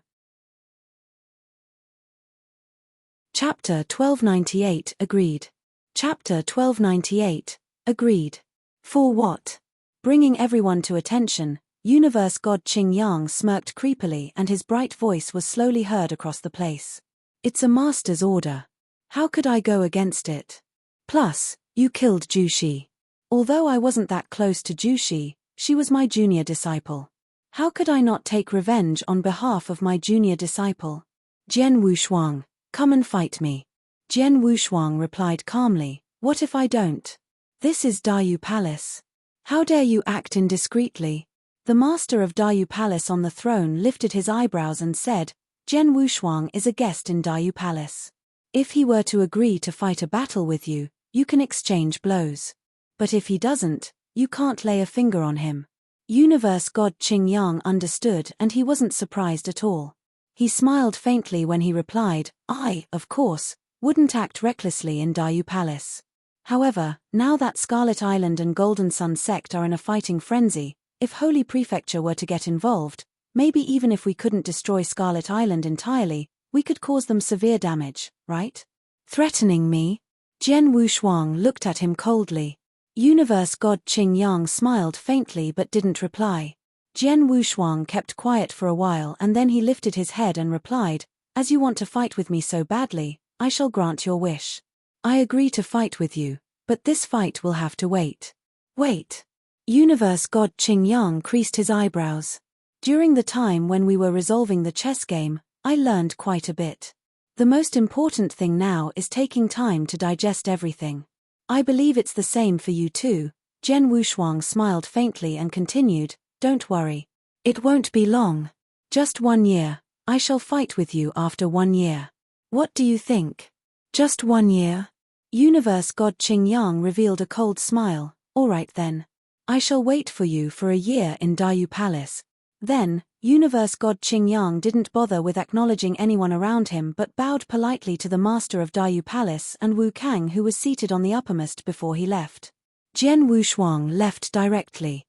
Chapter 1298 Agreed. Chapter 1298 Agreed. For what? Bringing everyone to attention, universe god Qingyang smirked creepily and his bright voice was slowly heard across the place. It's a master's order. How could I go against it? Plus, you killed Jushi. Although I wasn't that close to Jushi, she was my junior disciple. How could I not take revenge on behalf of my junior disciple? Jian Wushuang, come and fight me. Jian Wushuang replied calmly, what if I don't? This is Dayu Palace. How dare you act indiscreetly? The master of Dayu Palace on the throne lifted his eyebrows and said, Jian Wushuang is a guest in Dayu Palace. If he were to agree to fight a battle with you, you can exchange blows. But if he doesn't, you can't lay a finger on him. Universe god Qingyang understood and he wasn't surprised at all. He smiled faintly when he replied, I, of course, wouldn't act recklessly in Dayu Palace. However, now that Scarlet Island and Golden Sun sect are in a fighting frenzy, if Holy Prefecture were to get involved, maybe even if we couldn't destroy Scarlet Island entirely, we could cause them severe damage, right? Threatening me? Jian Wushuang looked at him coldly. Universe god Qingyang smiled faintly but didn't reply. Jian Wushuang kept quiet for a while and then he lifted his head and replied, as you want to fight with me so badly, I shall grant your wish. I agree to fight with you, but this fight will have to wait. Wait. Universe god Qingyang creased his eyebrows. During the time when we were resolving the chess game, I learned quite a bit. The most important thing now is taking time to digest everything. I believe it's the same for you too. Jian Wushuang smiled faintly and continued, don't worry. It won't be long. Just 1 year. I shall fight with you after 1 year. What do you think? Just 1 year? Universe god Qingyang revealed a cold smile. All right then. I shall wait for you for a year in Dayu Palace. Then, Universe god Qingyang didn't bother with acknowledging anyone around him but bowed politely to the master of Dayu Palace and Wu Kang who was seated on the uppermost before he left. Jian Wushuang left directly.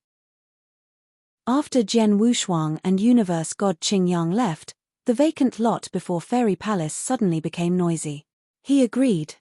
After Jian Wushuang and Universe god Qingyang left, the vacant lot before Fairy Palace suddenly became noisy. He agreed.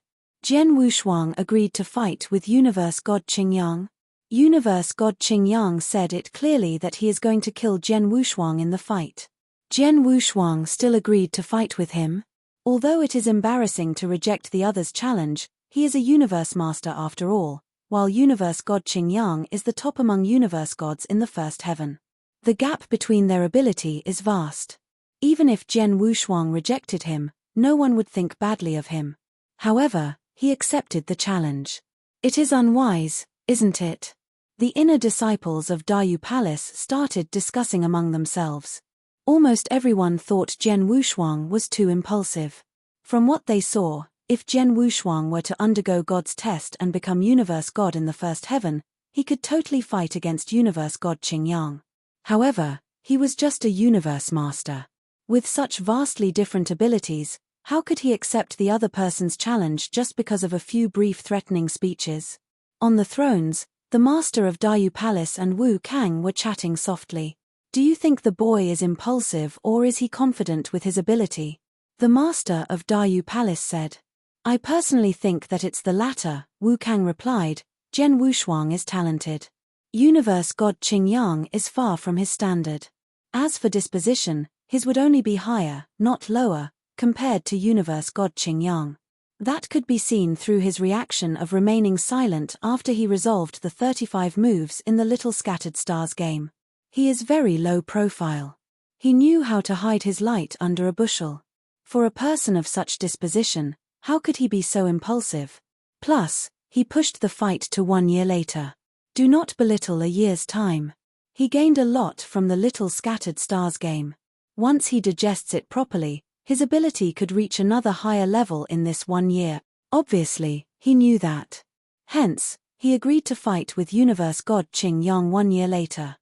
Jian Wushuang agreed to fight with Universe god Qingyang. Universe god Qingyang said it clearly that he is going to kill Jian Wushuang in the fight. Jian Wushuang still agreed to fight with him. Although it is embarrassing to reject the other's challenge, he is a universe master after all, while Universe god Qingyang is the top among universe gods in the first heaven. The gap between their ability is vast. Even if Jian Wushuang rejected him, no one would think badly of him. However, he accepted the challenge. It is unwise, isn't it? The inner disciples of Dayu Palace started discussing among themselves. Almost everyone thought Jian Wushuang was too impulsive. From what they saw, if Jian Wushuang were to undergo God's test and become universe god in the first heaven, he could totally fight against Universe God Qingyang. However, he was just a Universe Master. With such vastly different abilities, how could he accept the other person's challenge just because of a few brief threatening speeches? On the thrones, the Master of Dayu Palace and Wu Kang were chatting softly. Do you think the boy is impulsive or is he confident with his ability? The Master of Dayu Palace said. I personally think that it's the latter, Wu Kang replied. Zhen Wushuang is talented. Universe God Qingyang is far from his standard. As for disposition, his would only be higher, not lower, compared to Universe God Qingyang. That could be seen through his reaction of remaining silent after he resolved the 35 moves in the Little Scattered Stars game. He is very low profile. He knew how to hide his light under a bushel. For a person of such disposition, how could he be so impulsive? Plus, he pushed the fight to 1 year later. Do not belittle a year's time. He gained a lot from the Little Scattered Stars game. Once he digests it properly, his ability could reach another higher level in this 1 year. Obviously, he knew that. Hence, he agreed to fight with Universe God Qingyang 1 year later.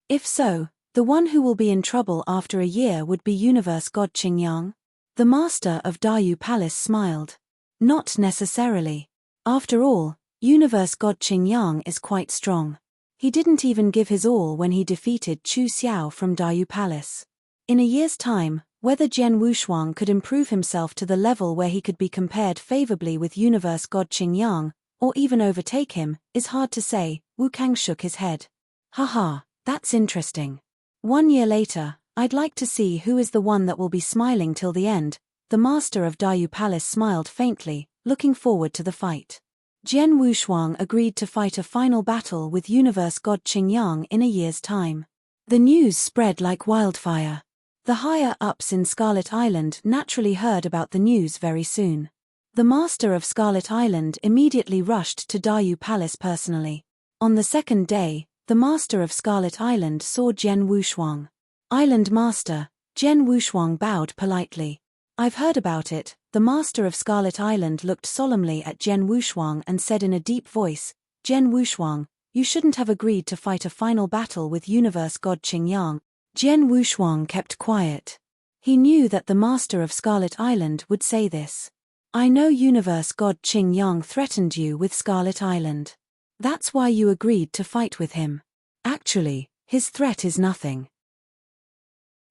If so, the one who will be in trouble after a year would be Universe God Qingyang? The Master of Dayu Palace smiled. Not necessarily. After all, Universe God Qingyang is quite strong. He didn't even give his all when he defeated Chu Xiao from Dayu Palace. In a year's time, whether Zhen Wushuang could improve himself to the level where he could be compared favorably with Universe God Qingyang, or even overtake him, is hard to say. Wu Kang shook his head. Haha, that's interesting. 1 year later, I'd like to see who is the one that will be smiling till the end. The Master of Dayu Palace smiled faintly, looking forward to the fight. Zhen Wushuang agreed to fight a final battle with Universe God Qingyang in a year's time. The news spread like wildfire. The higher-ups in Scarlet Island naturally heard about the news very soon. The Master of Scarlet Island immediately rushed to Dayu Palace personally. On the second day, the Master of Scarlet Island saw Zhen Wushuang. Island Master, Zhen Wushuang bowed politely. I've heard about it. The Master of Scarlet Island looked solemnly at Zhen Wushuang and said in a deep voice, Zhen Wushuang, you shouldn't have agreed to fight a final battle with Universe God Qingyang. Zhen Wushuang kept quiet. He knew that the Master of Scarlet Island would say this. I know Universe God Qingyang threatened you with Scarlet Island. That's why you agreed to fight with him. Actually, his threat is nothing.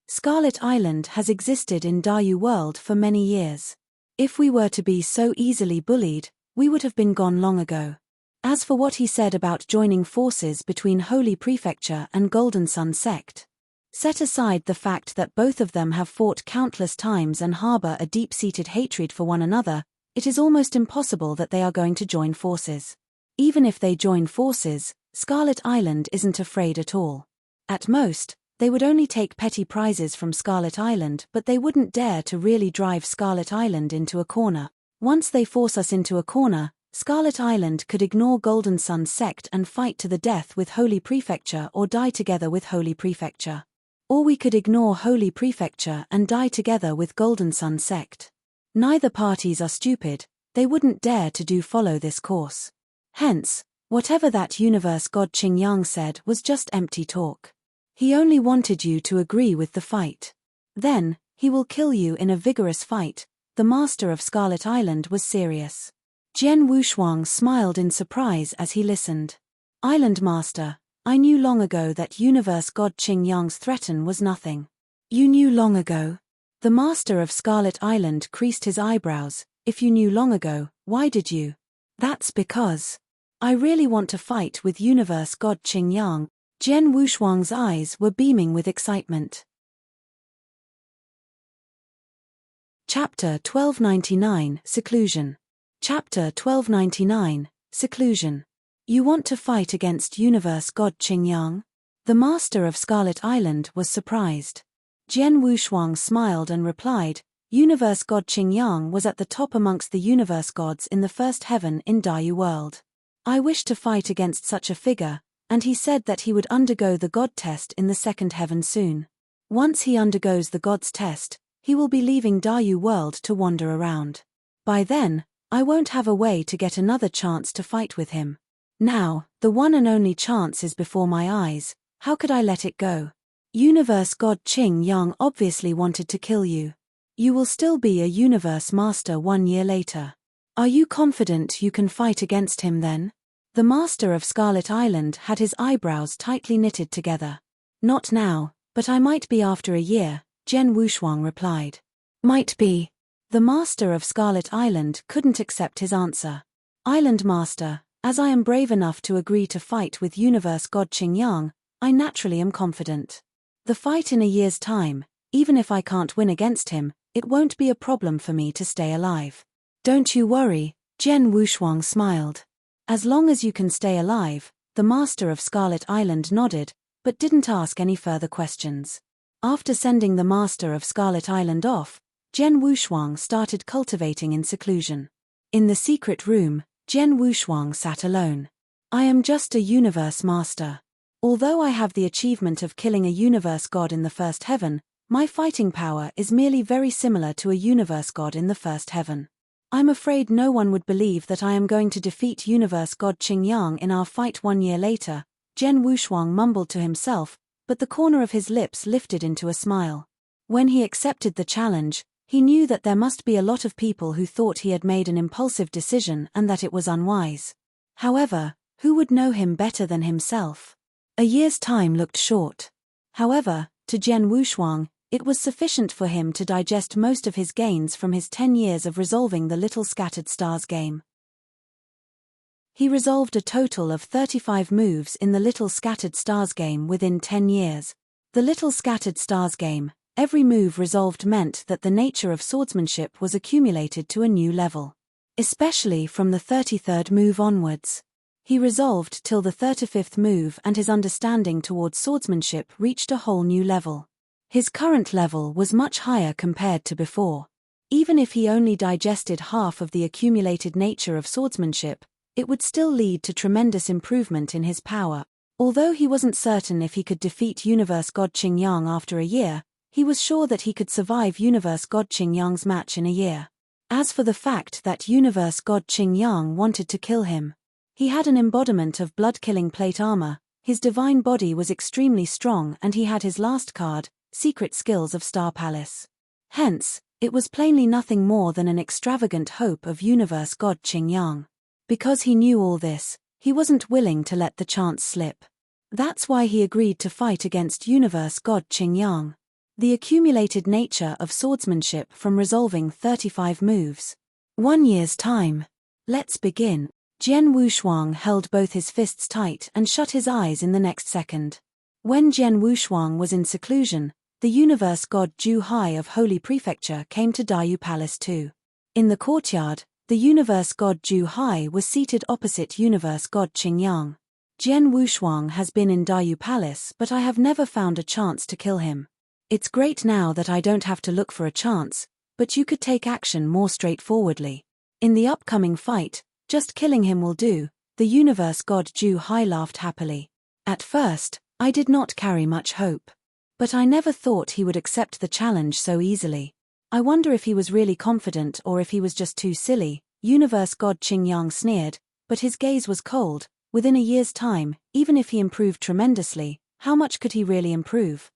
Scarlet Island has existed in Dayu World for many years. If we were to be so easily bullied, we would have been gone long ago. As for what he said about joining forces between Holy Prefecture and Golden Sun Sect, set aside the fact that both of them have fought countless times and harbor a deep-seated hatred for one another, it is almost impossible that they are going to join forces. Even if they join forces, Scarlet Island isn't afraid at all. At most, they would only take petty prizes from Scarlet Island, but they wouldn't dare to really drive Scarlet Island into a corner. Once they force us into a corner, Scarlet Island could ignore Golden Sun Sect and fight to the death with Holy Prefecture or die together with Holy Prefecture. Or we could ignore Holy Prefecture and die together with Golden Sun Sect. Neither parties are stupid, they wouldn't dare to follow this course. Hence, whatever that Universe God Qingyang said was just empty talk. He only wanted you to agree with the fight. Then, he will kill you in a vigorous fight. The Master of Scarlet Island was serious. Zhen Wushuang smiled in surprise as he listened. Island Master, I knew long ago that Universe God Qingyang's threat was nothing. You knew long ago? The Master of Scarlet Island creased his eyebrows. If you knew long ago, why did you? That's because I really want to fight with Universe God Qingyang. Zhen Wushuang's eyes were beaming with excitement. Chapter 1299, Seclusion. Chapter 1299, Seclusion. You want to fight against Universe God Qingyang? The Master of Scarlet Island was surprised. Zhen Wushuang smiled and replied, Universe God Qingyang was at the top amongst the universe gods in the first heaven in Dayu World. I wish to fight against such a figure, and he said that he would undergo the god test in the second heaven soon. Once he undergoes the god's test, he will be leaving Dayu World to wander around. By then, I won't have a way to get another chance to fight with him. Now, the one and only chance is before my eyes. How could I let it go? Universe God Qing Yang obviously wanted to kill you. You will still be a universe master 1 year later. Are you confident you can fight against him then? The master of Scarlet Island had his eyebrows tightly knitted together. Not now, but I might be after a year, Zhen Wushuang replied. Might be. The master of Scarlet Island couldn't accept his answer. Island master, as I am brave enough to agree to fight with universe God Qing Yang, I naturally am confident. The fight in a year's time, even if I can't win against him, it won't be a problem for me to stay alive. Don't you worry, Zhen Wushuang smiled. As long as you can stay alive, the master of Scarlet Island nodded, but didn't ask any further questions. After sending the master of Scarlet Island off, Zhen Wushuang started cultivating in seclusion. In the secret room, Zhen Wushuang sat alone. I am just a universe master. Although I have the achievement of killing a universe god in the first heaven, my fighting power is merely very similar to a universe god in the first heaven. I'm afraid no one would believe that I am going to defeat universe god Qing Yang in our fight 1 year later, Zhen Wushuang mumbled to himself, but the corner of his lips lifted into a smile. When he accepted the challenge, he knew that there must be a lot of people who thought he had made an impulsive decision and that it was unwise. However, who would know him better than himself? A year's time looked short. However, to Zhen Wushuang, it was sufficient for him to digest most of his gains from his 10 years of resolving the Little Scattered Stars game. He resolved a total of 35 moves in the Little Scattered Stars game within 10 years. The Little Scattered Stars game, every move resolved meant that the nature of swordsmanship was accumulated to a new level. Especially from the 33rd move onwards. He resolved till the 35th move and his understanding towards swordsmanship reached a whole new level. His current level was much higher compared to before. Even if he only digested half of the accumulated nature of swordsmanship, it would still lead to tremendous improvement in his power. Although he wasn't certain if he could defeat Universe God Qing Yang after a year, he was sure that he could survive Universe God Qing Yang's match in a year. As for the fact that Universe God Qing Yang wanted to kill him, he had an embodiment of blood-killing plate armor, his divine body was extremely strong and he had his last card, Secret Skills of Star Palace. Hence, it was plainly nothing more than an extravagant hope of Universe God Qing Yang. Because he knew all this, he wasn't willing to let the chance slip. That's why he agreed to fight against Universe God Qing Yang. The accumulated nature of swordsmanship from resolving 35 moves. 1 year's time. Let's begin. Zhen Wushuang held both his fists tight and shut his eyes in the next second. When Zhen Wushuang was in seclusion, the universe god Zhu Hai of Holy Prefecture came to Dayu Palace too. In the courtyard, the universe god Zhu Hai was seated opposite universe god Qing Yang. Zhen Wushuang has been in Dayu Palace, but I have never found a chance to kill him. It's great now that I don't have to look for a chance, but you could take action more straightforwardly. In the upcoming fight, just killing him will do, the universe god Zhu Hai laughed happily. At first, I did not carry much hope. But I never thought he would accept the challenge so easily. I wonder if he was really confident or if he was just too silly, universe god Qing Yang sneered, but his gaze was cold. Within a year's time, even if he improved tremendously, how much could he really improve?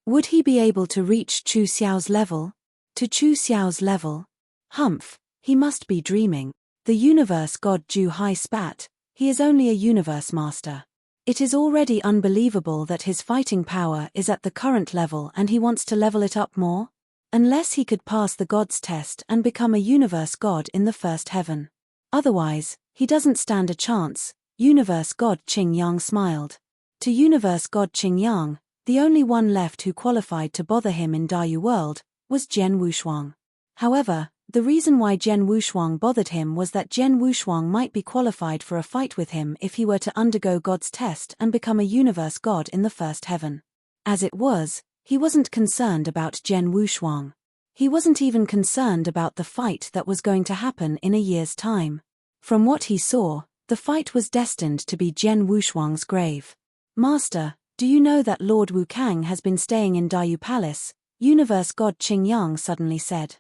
Would he be able to reach Chu Xiao's level? To Chu Xiao's level? Humph, he must be dreaming. The universe god Zhu Hai spat, he is only a universe master. It is already unbelievable that his fighting power is at the current level and he wants to level it up more? Unless he could pass the god's test and become a universe god in the first heaven. Otherwise, he doesn't stand a chance, universe god Qing Yang smiled. To universe god Qing Yang, the only one left who qualified to bother him in Dayu World, was Zhen Wushuang. However, the reason why Zhen Wushuang bothered him was that Zhen Wushuang might be qualified for a fight with him if he were to undergo God's test and become a universe god in the first heaven. As it was, he wasn't concerned about Zhen Wushuang. He wasn't even concerned about the fight that was going to happen in a year's time. From what he saw, the fight was destined to be Zhen Wushuang's grave. Master, do you know that Lord Wu Kang has been staying in Dayu Palace? Universe god Qing Yang suddenly said.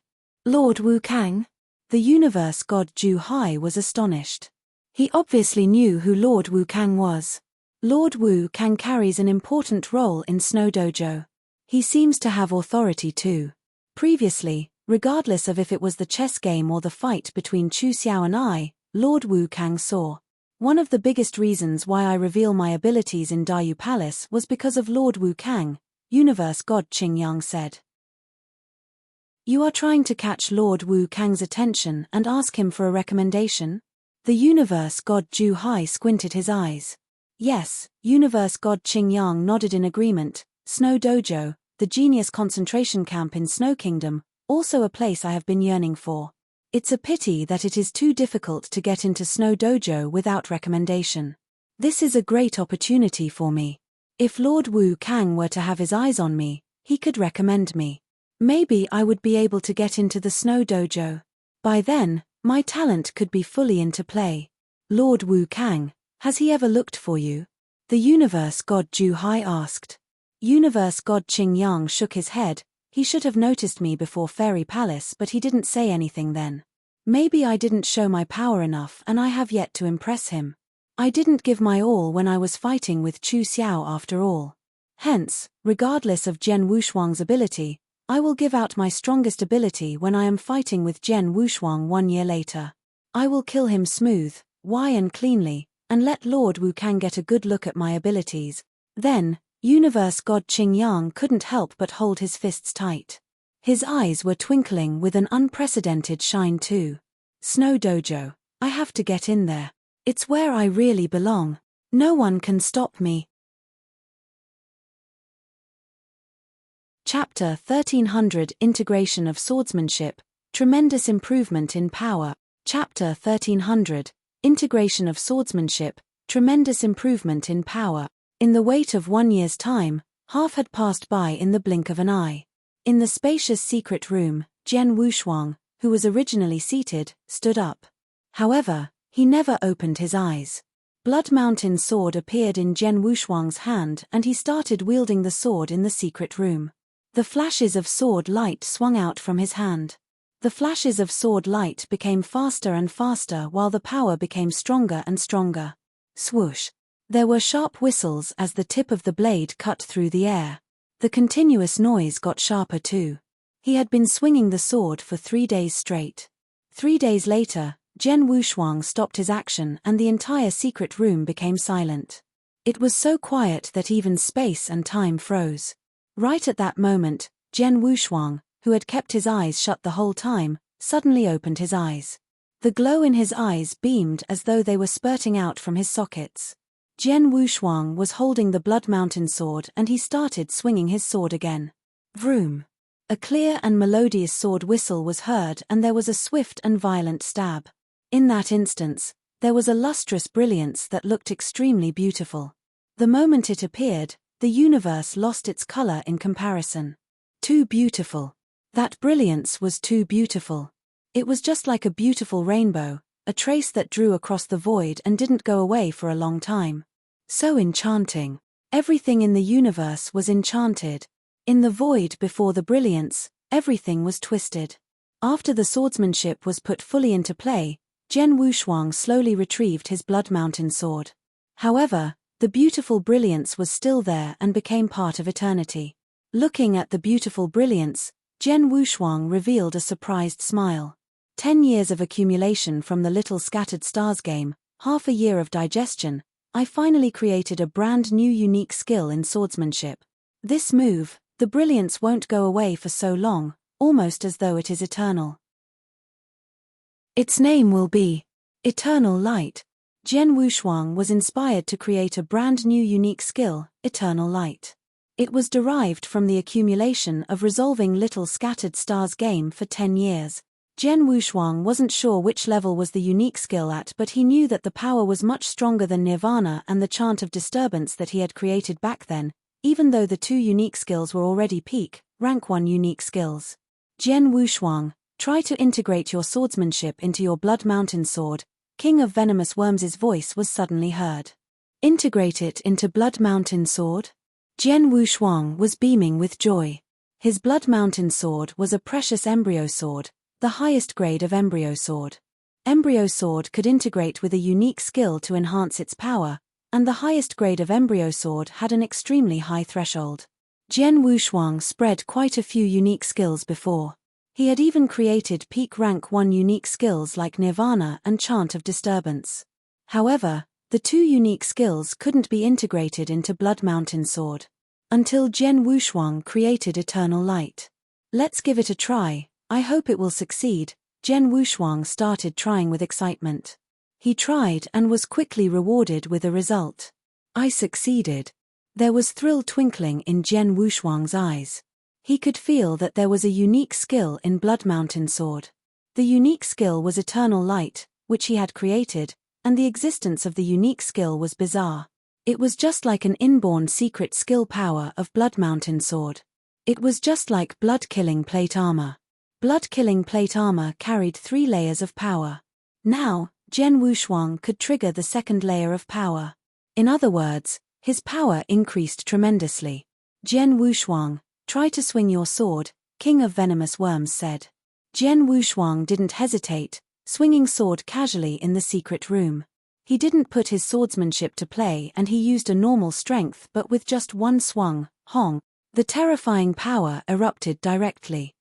Lord Wu Kang? The universe god Zhu Hai was astonished. He obviously knew who Lord Wu Kang was. Lord Wu Kang carries an important role in Snow Dojo. He seems to have authority too. Previously, regardless of if it was the chess game or the fight between Chu Xiao and I, Lord Wu Kang saw. One of the biggest reasons why I reveal my abilities in Dayu Palace was because of Lord Wu Kang, Universe God Qing Yang said. You are trying to catch Lord Wu Kang's attention and ask him for a recommendation? The Universe God Ju Hai squinted his eyes. Yes, Universe God Qing Yang nodded in agreement. Snow Dojo, the genius concentration camp in Snow Kingdom, also a place I have been yearning for. It's a pity that it is too difficult to get into Snow Dojo without recommendation. This is a great opportunity for me. If Lord Wu Kang were to have his eyes on me, he could recommend me. Maybe I would be able to get into the Snow Dojo. By then, my talent could be fully into play. Lord Wu Kang, has he ever looked for you? The Universe God Ju Hai asked. Universe God Qing Yang shook his head. He should have noticed me before Fairy Palace, but he didn't say anything then. Maybe I didn't show my power enough and I have yet to impress him. I didn't give my all when I was fighting with Chu Xiao after all. Hence, regardless of Jian Wushuang's ability, I will give out my strongest ability when I am fighting with Jian Wushuang 1 year later. I will kill him smooth, and cleanly, and let Lord Wu Kang get a good look at my abilities. Then, Universe God Qing Yang couldn't help but hold his fists tight. His eyes were twinkling with an unprecedented shine too. Snow Dojo, I have to get in there. It's where I really belong. No one can stop me. Chapter 1300 Integration of Swordsmanship, Tremendous Improvement in Power. Chapter 1300 Integration of Swordsmanship, Tremendous Improvement in Power. In the wait of 1 year's time, half had passed by in the blink of an eye. In the spacious secret room, Jian Wushuang, who was originally seated, stood up. However, he never opened his eyes. Blood Mountain's sword appeared in Jian Wushuang's hand and he started wielding the sword in the secret room. The flashes of sword light swung out from his hand. The flashes of sword light became faster and faster while the power became stronger and stronger. Swoosh! There were sharp whistles as the tip of the blade cut through the air. The continuous noise got sharper too. He had been swinging the sword for 3 days straight. 3 days later, Jian Wushuang stopped his action and the entire secret room became silent. It was so quiet that even space and time froze. Right at that moment, Jian Wushuang, who had kept his eyes shut the whole time, suddenly opened his eyes. The glow in his eyes beamed as though they were spurting out from his sockets. Jian Wushuang was holding the Blood Mountain sword and he started swinging his sword again. Vroom! A clear and melodious sword whistle was heard and there was a swift and violent stab. In that instance, there was a lustrous brilliance that looked extremely beautiful. The moment it appeared, the universe lost its color in comparison. Too beautiful. That brilliance was too beautiful. It was just like a beautiful rainbow, a trace that drew across the void and didn't go away for a long time. So enchanting. Everything in the universe was enchanted. In the void before the brilliance, everything was twisted. After the swordsmanship was put fully into play, Jian Wushuang slowly retrieved his Blood Mountain sword. However, the beautiful brilliance was still there and became part of eternity. Looking at the beautiful brilliance, Jian Wushuang revealed a surprised smile. 10 years of accumulation from the Little Scattered Stars game, half a year of digestion, I finally created a brand new unique skill in swordsmanship. This move, the brilliance won't go away for so long, almost as though it is eternal. Its name will be Eternal Light. Jian Wushuang was inspired to create a brand new unique skill, Eternal Light. It was derived from the accumulation of resolving Little Scattered Stars game for 10 years. Jian Wushuang wasn't sure which level was the unique skill at, but he knew that the power was much stronger than Nirvana and the chant of disturbance that he had created back then, even though the 2 unique skills were already peak, rank 1 unique skills. Jian Wushuang, try to integrate your swordsmanship into your Blood Mountain sword. King of Venomous Worms' voice was suddenly heard. Integrate it into Blood Mountain sword? Jian Wushuang was beaming with joy. His Blood Mountain sword was a precious embryo sword, the highest grade of embryo sword. Embryo sword could integrate with a unique skill to enhance its power, and the highest grade of embryo sword had an extremely high threshold. Jian Wushuang spread quite a few unique skills before. He had even created peak rank 1 unique skills like Nirvana and Chant of Disturbance. However, the 2 unique skills couldn't be integrated into Blood Mountain Sword. Until Jian Wushuang created Eternal Light. Let's give it a try, I hope it will succeed. Jian Wushuang started trying with excitement. He tried and was quickly rewarded with a result. I succeeded. There was thrill twinkling in Jian Wushuang's eyes. He could feel that there was a unique skill in Blood Mountain Sword. The unique skill was Eternal Light, which he had created, and the existence of the unique skill was bizarre. It was just like an inborn secret skill power of Blood Mountain Sword. It was just like blood-killing plate armor. Blood-killing plate armor carried 3 layers of power. Now, Jian Wushuang could trigger the 2nd layer of power. In other words, his power increased tremendously. Jian Wushuang, try to swing your sword, King of Venomous Worms said. Jian Wushuang didn't hesitate, swinging sword casually in the secret room. He didn't put his swordsmanship to play and he used a normal strength but with just one swung, hong, the terrifying power erupted directly.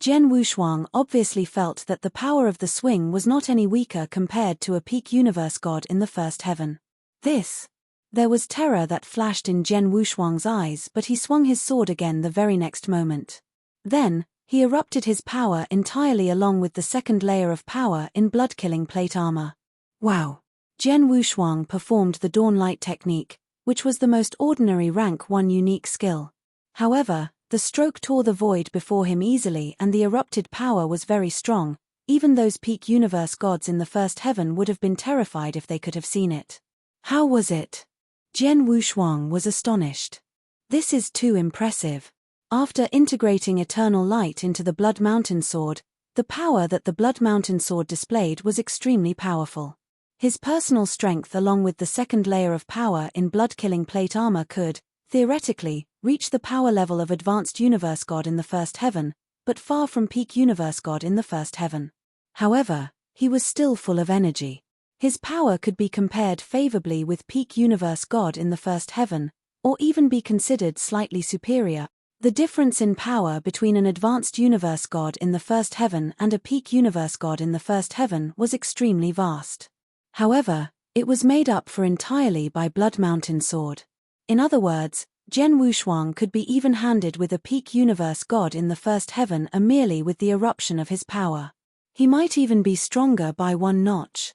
Jian Wushuang obviously felt that the power of the swing was not any weaker compared to a peak universe god in the 1st heaven. There was terror that flashed in Jian Wushuang's eyes, but he swung his sword again the very next moment. Then, he erupted his power entirely along with the 2nd layer of power in blood-killing plate armor. Wow! Jian Wushuang performed the Dawnlight technique, which was the most ordinary rank 1 unique skill. However, the stroke tore the void before him easily and the erupted power was very strong. Even those peak universe gods in the 1st heaven would have been terrified if they could have seen it. How was it? Jian Wushuang was astonished. This is too impressive. After integrating Eternal Light into the Blood Mountain Sword, the power that the Blood Mountain Sword displayed was extremely powerful. His personal strength along with the 2nd layer of power in blood-killing plate armor could, theoretically, reach the power level of Advanced Universe God in the 1st heaven, but far from Peak Universe God in the 1st heaven. However, he was still full of energy. His power could be compared favorably with Peak Universe God in the 1st heaven, or even be considered slightly superior. The difference in power between an Advanced Universe God in the 1st heaven and a Peak Universe God in the 1st heaven was extremely vast. However, it was made up for entirely by Blood Mountain Sword. In other words, Jian Wushuang could be even-handed with a Peak Universe God in the 1st heaven merely with the eruption of his power. He might even be stronger by 1 notch.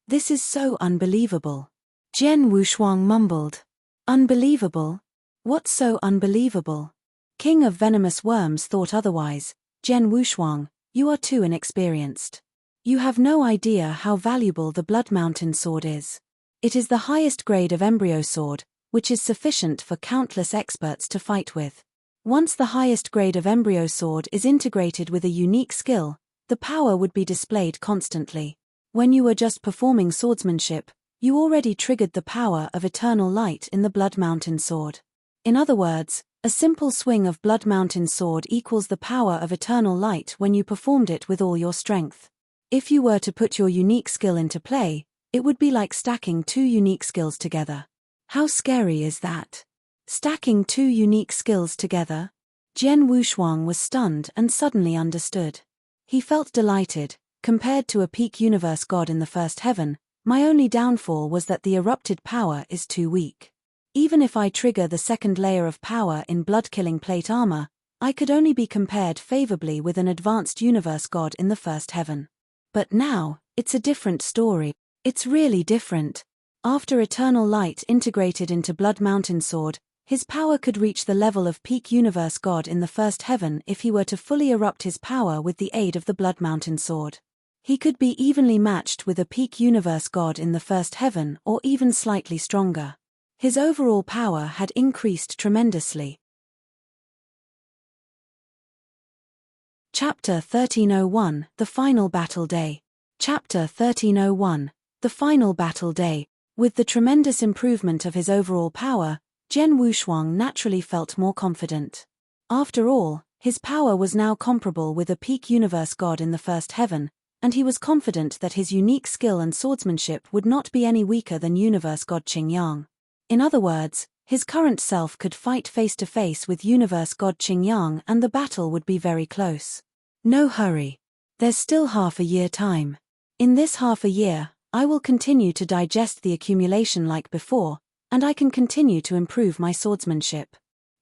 This is so unbelievable. Jian Wushuang mumbled. Unbelievable? What's so unbelievable? King of Venomous Worms thought otherwise. Jian Wushuang, you are too inexperienced. You have no idea how valuable the Blood Mountain Sword is. It is the highest grade of embryo sword, which is sufficient for countless experts to fight with. Once the highest grade of embryo sword is integrated with a unique skill, the power would be displayed constantly. When you were just performing swordsmanship, you already triggered the power of Eternal Light in the Blood Mountain Sword. In other words, a simple swing of Blood Mountain Sword equals the power of Eternal Light when you performed it with all your strength. If you were to put your unique skill into play, it would be like stacking 2 unique skills together. How scary is that? Stacking 2 unique skills together? Jian Wushuang was stunned and suddenly understood. He felt delighted. Compared to a Peak Universe God in the 1st heaven, my only downfall was that the erupted power is too weak. Even if I trigger the 2nd layer of power in blood-killing plate armor, I could only be compared favorably with an Advanced Universe God in the 1st heaven. But now, it's a different story. It's really different. After Eternal Light integrated into Blood Mountain Sword, his power could reach the level of Peak Universe God in the 1st heaven if he were to fully erupt his power with the aid of the Blood Mountain Sword. He could be evenly matched with a Peak Universe God in the 1st heaven or even slightly stronger. His overall power had increased tremendously. Chapter 1301, The Final Battle Day. Chapter 1301, The Final Battle Day. With the tremendous improvement of his overall power, Jian Wushuang naturally felt more confident. After all, His power was now comparable with a peak universe god in the first heaven, and he was confident that his unique skill and swordsmanship would not be any weaker than universe god Qingyang. In other words, his current self could fight face to face with universe god Qingyang and the battle would be very close. No hurry. There's still half a year time. In this half a year, I will continue to digest the accumulation like before, and I can continue to improve my swordsmanship.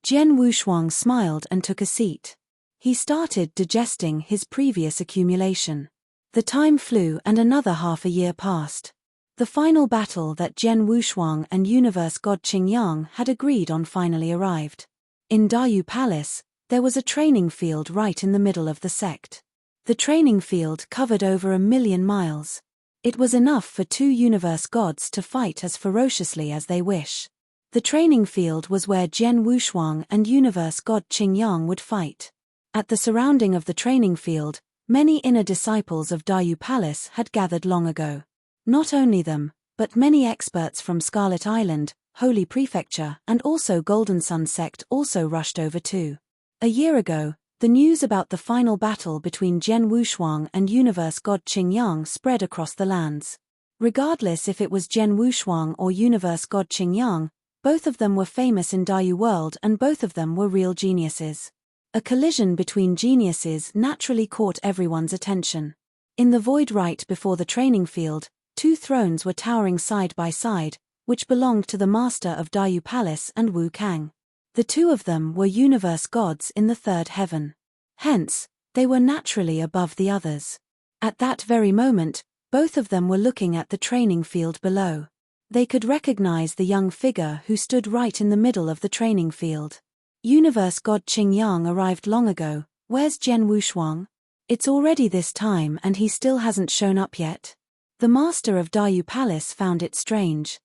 Jian Wushuang smiled and took a seat. He started digesting his previous accumulation. The time flew and another half a year passed. The final battle that Jian Wushuang and universe god Qingyang had agreed on finally arrived. In Dayu Palace, there was a training field right in the middle of the sect. The training field covered over 1,000,000 miles. It was enough for two universe gods to fight as ferociously as they wish. The training field was where Jian Wushuang and universe god Qingyang would fight. At the surrounding of the training field, many inner disciples of Dayu Palace had gathered long ago. Not only them, but many experts from Scarlet Island, Holy Prefecture and also Golden Sun sect also rushed over too. A year ago, the news about the final battle between Jian Wushuang and universe god Qingyang spread across the lands. Regardless if it was Jian Wushuang or universe god Qingyang, both of them were famous in Dayu world and both of them were real geniuses. A collision between geniuses naturally caught everyone's attention. In the void right before the training field, two thrones were towering side by side, which belonged to the master of Dayu Palace and Wu Kang. The two of them were universe gods in the third heaven. Hence, they were naturally above the others. At that very moment, both of them were looking at the training field below. They could recognize the young figure who stood right in the middle of the training field. Universe god Qingyang arrived long ago. Where's Jian Wushuang? It's already this time and he still hasn't shown up yet. The master of Dayu Palace found it strange.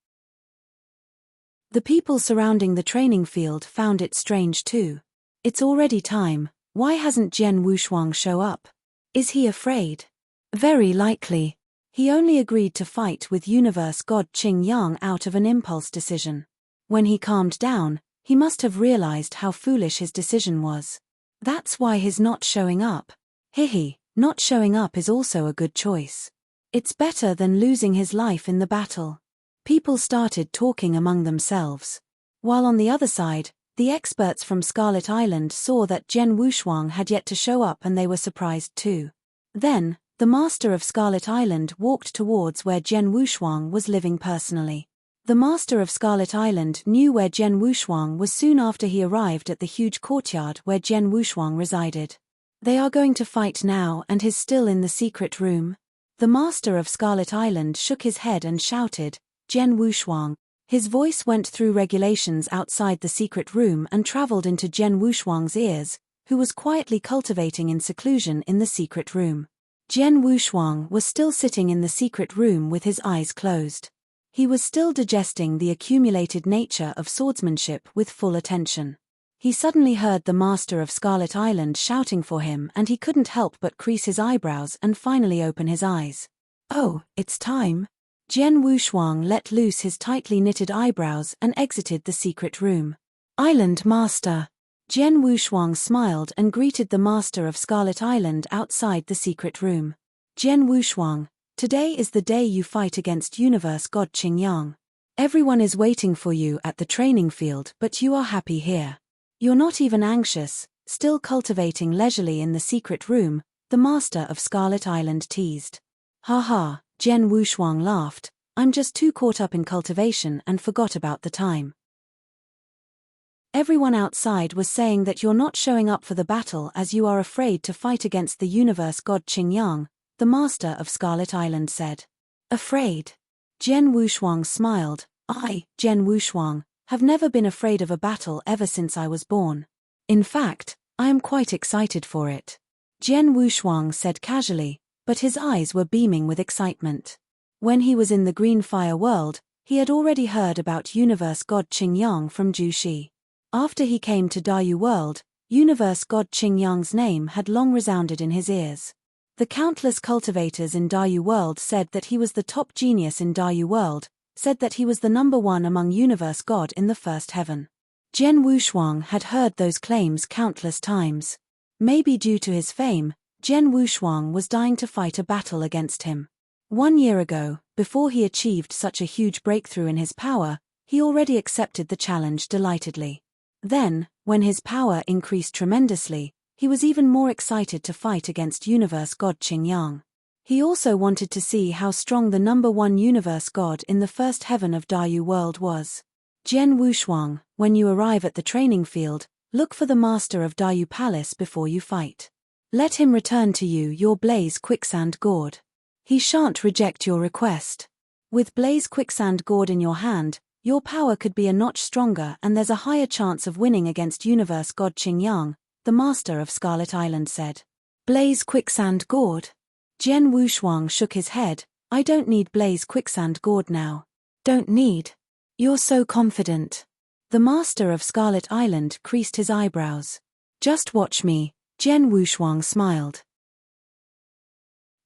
The people surrounding the training field found it strange too. It's already time. Why hasn't Jian Wushuang show up? Is he afraid? Very likely. He only agreed to fight with universe god Qingyang out of an impulse decision. When he calmed down, he must have realized how foolish his decision was. That's why he's not showing up. Hihi, not showing up is also a good choice. It's better than losing his life in the battle. People started talking among themselves. While on the other side, the experts from Scarlet Island saw that Jian Wushuang had yet to show up and they were surprised too. Then, the master of Scarlet Island walked towards where Jian Wushuang was living personally. The master of Scarlet Island knew where Jian Wushuang was soon after he arrived at the huge courtyard where Jian Wushuang resided. They are going to fight now and he's still in the secret room. The master of Scarlet Island shook his head and shouted, Jian Wushuang. His voice went through regulations outside the secret room and traveled into Jian Wushuang's ears, who was quietly cultivating in seclusion in the secret room. Jian Wushuang was still sitting in the secret room with his eyes closed. He was still digesting the accumulated nature of swordsmanship with full attention. He suddenly heard the master of Scarlet Island shouting for him and he couldn't help but crease his eyebrows and finally open his eyes. Oh, it's time. Jian Wushuang let loose his tightly knitted eyebrows and exited the secret room. Island Master. Jian Wushuang smiled and greeted the master of Scarlet Island outside the secret room. Jian Wushuang, today is the day you fight against universe god Qingyang. Everyone is waiting for you at the training field but you are happy here. You're not even anxious, still cultivating leisurely in the secret room, the master of Scarlet Island teased. Ha ha, Jian Wushuang laughed, I'm just too caught up in cultivation and forgot about the time. Everyone outside was saying that you're not showing up for the battle as you are afraid to fight against the universe god Qingyang, the master of Scarlet Island said. Afraid? Jian Wushuang smiled. I, Jian Wushuang, have never been afraid of a battle ever since I was born. In fact, I am quite excited for it. Jian Wushuang said casually, but his eyes were beaming with excitement. When he was in the Green Fire world, he had already heard about universe god Qingyang from Jushi. After he came to Dayu world, universe god Qingyang's name had long resounded in his ears. The countless cultivators in Dayu world said that he was the top genius in Dayu world, said that he was the number one among universe god in the first heaven. Jian Wushuang had heard those claims countless times. Maybe due to his fame, Jian Wushuang was dying to fight a battle against him. 1 year ago, before he achieved such a huge breakthrough in his power, he already accepted the challenge delightedly. Then, when his power increased tremendously, he was even more excited to fight against universe god Qingyang. He also wanted to see how strong the #1 universe god in the first heaven of Dayu world was. Jian Wushuang, when you arrive at the training field, look for the master of Dayu Palace before you fight. Let him return to you your Blaze Quicksand Gourd. He shan't reject your request. With Blaze Quicksand Gourd in your hand, your power could be a notch stronger and there's a higher chance of winning against universe god Qingyang, the master of Scarlet Island said. Blaze Quicksand Gourd? Jian Wushuang shook his head. I don't need Blaze Quicksand Gourd now. Don't need? You're so confident. The master of Scarlet Island creased his eyebrows. Just watch me, Jian Wushuang smiled.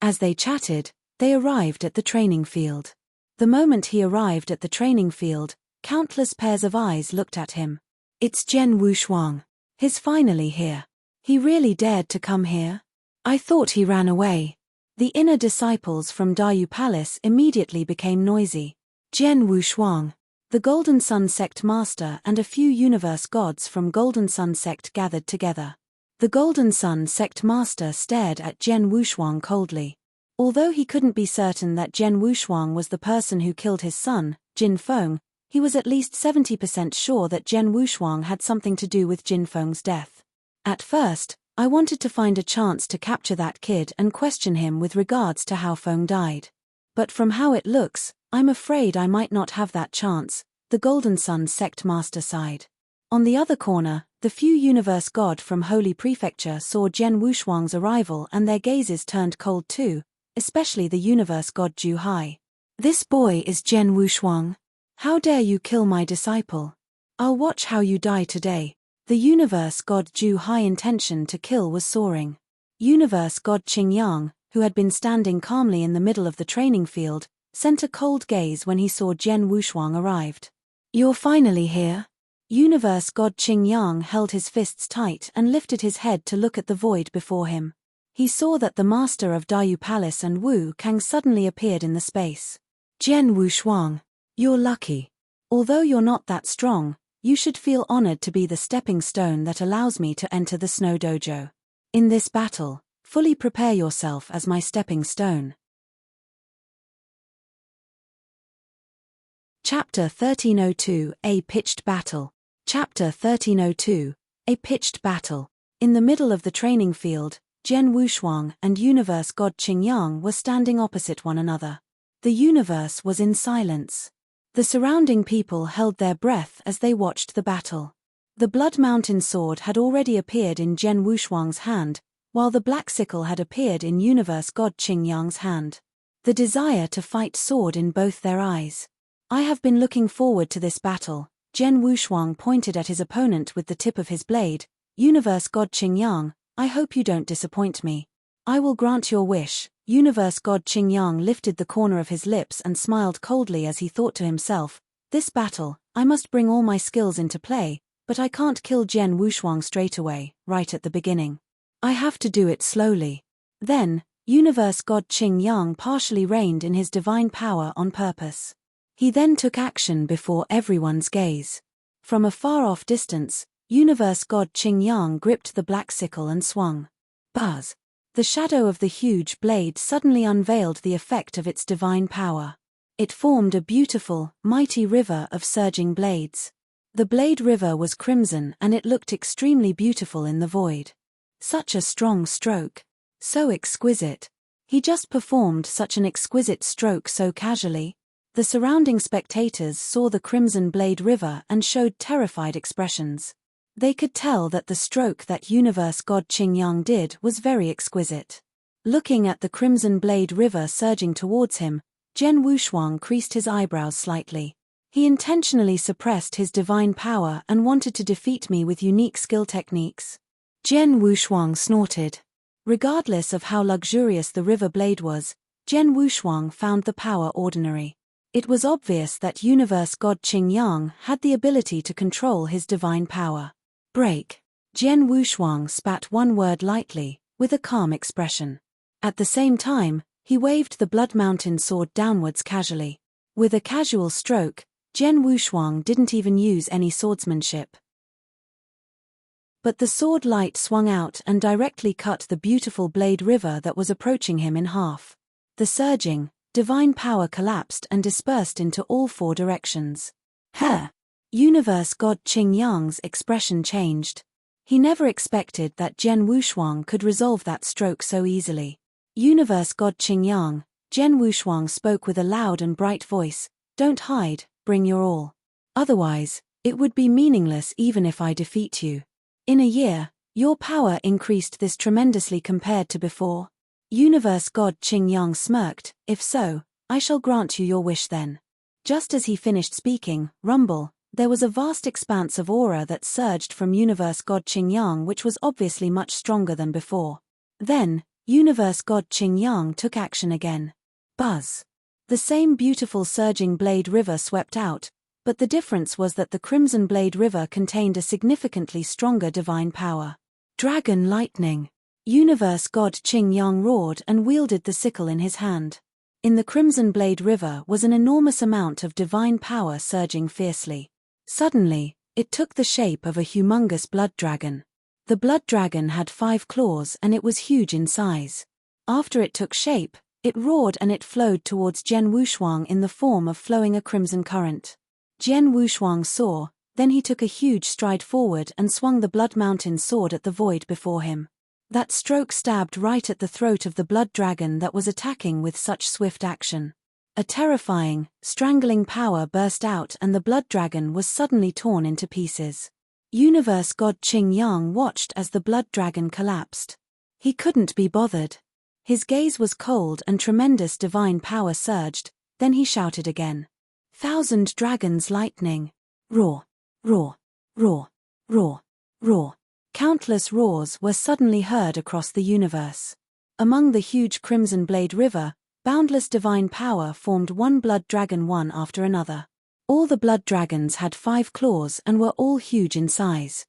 As they chatted, they arrived at the training field. The moment he arrived at the training field, countless pairs of eyes looked at him. It's Jian Wushuang. He's finally here. He really dared to come here? I thought he ran away. The inner disciples from Dayu Palace immediately became noisy. Jian Wushuang, the Golden Sun Sect master and a few universe gods from Golden Sun Sect gathered together. The Golden Sun Sect master stared at Jian Wushuang coldly. Although he couldn't be certain that Jian Wushuang was the person who killed his son, Jin Feng, he was at least 70% sure that Jian Wushuang had something to do with Jin Feng's death. At first, I wanted to find a chance to capture that kid and question him with regards to how Feng died. But from how it looks, I'm afraid I might not have that chance, the Golden Sun Sect master sighed. On the other corner, the few universe god from Holy Prefecture saw Jian Wushuang's arrival and their gazes turned cold too, especially the universe god Ju Hai. This boy is Jian Wushuang. How dare you kill my disciple? I'll watch how you die today. The universe god Ju Hai intention to kill was soaring. Universe god Qingyang, who had been standing calmly in the middle of the training field, sent a cold gaze when he saw Jian Wushuang arrived. You're finally here? Universe god Qingyang held his fists tight and lifted his head to look at the void before him. He saw that the master of Dayu Palace and Wu Kang suddenly appeared in the space. Jian Wushuang, you're lucky. Although you're not that strong, you should feel honored to be the stepping stone that allows me to enter the Snow Dojo. In this battle, fully prepare yourself as my stepping stone. Chapter 1302, A Pitched Battle. Chapter 1302, A Pitched Battle. In the middle of the training field, Jian Wushuang and universe god Qingyang were standing opposite one another. The universe was in silence. The surrounding people held their breath as they watched the battle. The Blood Mountain sword had already appeared in Jian Wushuang's hand, while the black sickle had appeared in universe god Qingyang's hand. The desire to fight soared in both their eyes. I have been looking forward to this battle. Jian Wushuang pointed at his opponent with the tip of his blade. Universe god Qingyang, I hope you don't disappoint me. I will grant your wish. Universe god Qingyang lifted the corner of his lips and smiled coldly as he thought to himself, this battle, I must bring all my skills into play, but I can't kill Jian Wushuang straight away, right at the beginning. I have to do it slowly. Then, universe god Qingyang partially reigned in his divine power on purpose. He then took action before everyone's gaze. From a far-off distance, universe god Qingyang gripped the black sickle and swung. Buzz! The shadow of the huge blade suddenly unveiled the effect of its divine power. It formed a beautiful, mighty river of surging blades. The blade river was crimson and it looked extremely beautiful in the void. Such a strong stroke. So exquisite. He just performed such an exquisite stroke so casually. The surrounding spectators saw the crimson blade river and showed terrified expressions. They could tell that the stroke that universe god Qingyang did was very exquisite. Looking at the crimson blade river surging towards him, Jian Wushuang creased his eyebrows slightly. He intentionally suppressed his divine power and wanted to defeat me with unique skill techniques. Jian Wushuang snorted. Regardless of how luxurious the river blade was, Jian Wushuang found the power ordinary. It was obvious that universe god Qingyang had the ability to control his divine power. Break. Jian Wushuang spat one word lightly, with a calm expression. At the same time, he waved the Blood Mountain sword downwards casually. With a casual stroke, Jian Wushuang didn't even use any swordsmanship. But the sword light swung out and directly cut the beautiful blade river that was approaching him in half. The surging, divine power collapsed and dispersed into all four directions. Universe God Qing Yang's expression changed. He never expected that Jian Wushuang could resolve that stroke so easily. Universe God Qing Yang, Jian Wushuang spoke with a loud and bright voice, "Don't hide, bring your all. Otherwise, it would be meaningless even if I defeat you. In a year, your power increased this tremendously compared to before." Universe God Qing Yang smirked, "If so, I shall grant you your wish then." Just as he finished speaking, rumble, there was a vast expanse of aura that surged from Universe God Qing Yang, which was obviously much stronger than before. Then, Universe God Qing Yang took action again. Buzz. The same beautiful surging blade river swept out, but the difference was that the Crimson Blade River contained a significantly stronger divine power. Dragon lightning. Universe God Qing Yang roared and wielded the sickle in his hand. In the Crimson Blade River was an enormous amount of divine power surging fiercely. Suddenly, it took the shape of a humongous blood dragon. The blood dragon had 5 claws and it was huge in size. After it took shape, it roared and it flowed towards Jian Wushuang in the form of flowing a crimson current. Jian Wushuang saw, then he took a huge stride forward and swung the Blood Mountain sword at the void before him. That stroke stabbed right at the throat of the blood dragon that was attacking with such swift action. A terrifying, strangling power burst out and the blood dragon was suddenly torn into pieces. Universe God Qing Yang watched as the blood dragon collapsed. He couldn't be bothered. His gaze was cold and tremendous divine power surged, then he shouted again. 1,000 dragons lightning. Roar, roar, roar, roar, roar. Countless roars were suddenly heard across the universe. Among the huge Crimson Blade River, boundless divine power formed one blood dragon one after another. All the blood dragons had 5 claws and were all huge in size.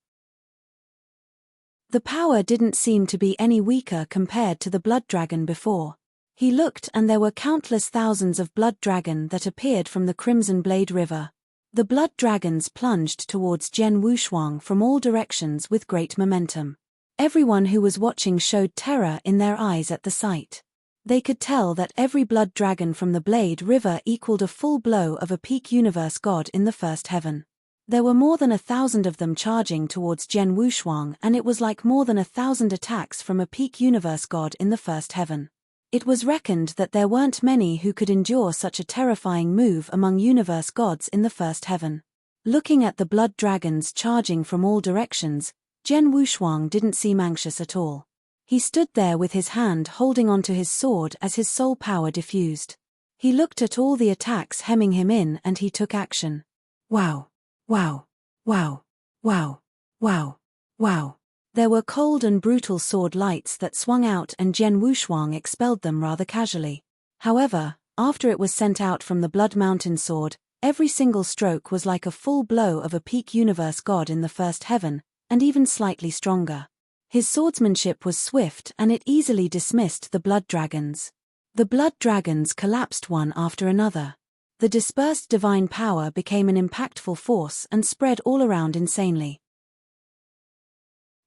The power didn't seem to be any weaker compared to the blood dragon before. He looked and there were countless thousands of blood dragon that appeared from the Crimson Blade River. The blood dragons plunged towards Jian Wushuang from all directions with great momentum. Everyone who was watching showed terror in their eyes at the sight. They could tell that every blood dragon from the Blade River equaled a full blow of a peak universe god in the first heaven. There were more than 1,000 of them charging towards Jian Wushuang and it was like more than 1,000 attacks from a peak universe god in the first heaven. It was reckoned that there weren't many who could endure such a terrifying move among universe gods in the first heaven. Looking at the blood dragons charging from all directions, Jian Wushuang didn't seem anxious at all. He stood there with his hand holding onto his sword as his soul power diffused. He looked at all the attacks hemming him in and he took action. Wow, wow, wow, wow, wow, wow. There were cold and brutal sword lights that swung out and Jian Wushuang expelled them rather casually. However, after it was sent out from the Blood Mountain sword, every single stroke was like a full blow of a peak universe god in the first heaven, and even slightly stronger. His swordsmanship was swift and it easily dismissed the blood dragons. The blood dragons collapsed one after another. The dispersed divine power became an impactful force and spread all around insanely.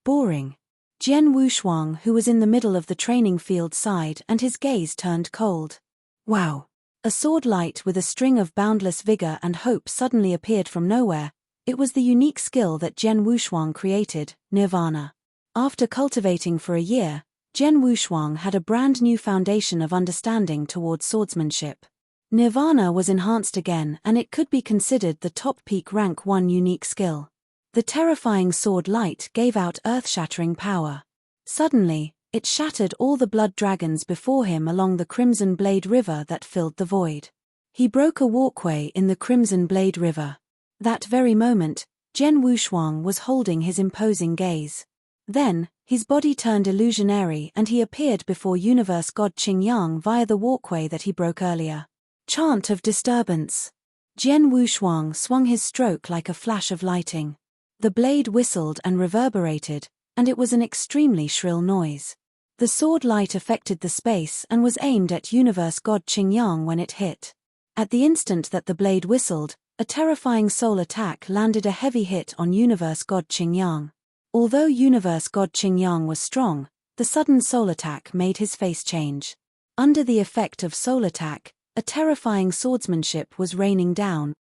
Boring. Jian Wushuang, who was in the middle of the training field, sighed and his gaze turned cold. Wow. A sword light with a string of boundless vigor and hope suddenly appeared from nowhere. It was the unique skill that Jian Wushuang created, Nirvana. After cultivating for a year, Jian Wushuang had a brand new foundation of understanding towards swordsmanship. Nirvana was enhanced again and it could be considered the top peak rank 1 unique skill. The terrifying sword light gave out earth-shattering power. Suddenly, it shattered all the blood dragons before him along the Crimson Blade River that filled the void. He broke a walkway in the Crimson Blade River. That very moment, Jian Wushuang was holding his imposing gaze. Then, his body turned illusionary and he appeared before Universe God Qing Yang via the walkway that he broke earlier. Chant of disturbance. Jian Wushuang swung his stroke like a flash of lightning. The blade whistled and reverberated, and it was an extremely shrill noise. The sword light affected the space and was aimed at Universe God Qingyang when it hit. At the instant that the blade whistled, a terrifying soul attack landed a heavy hit on Universe God Qingyang. Although Universe God Qingyang was strong, the sudden soul attack made his face change. Under the effect of soul attack, a terrifying swordsmanship was raining down.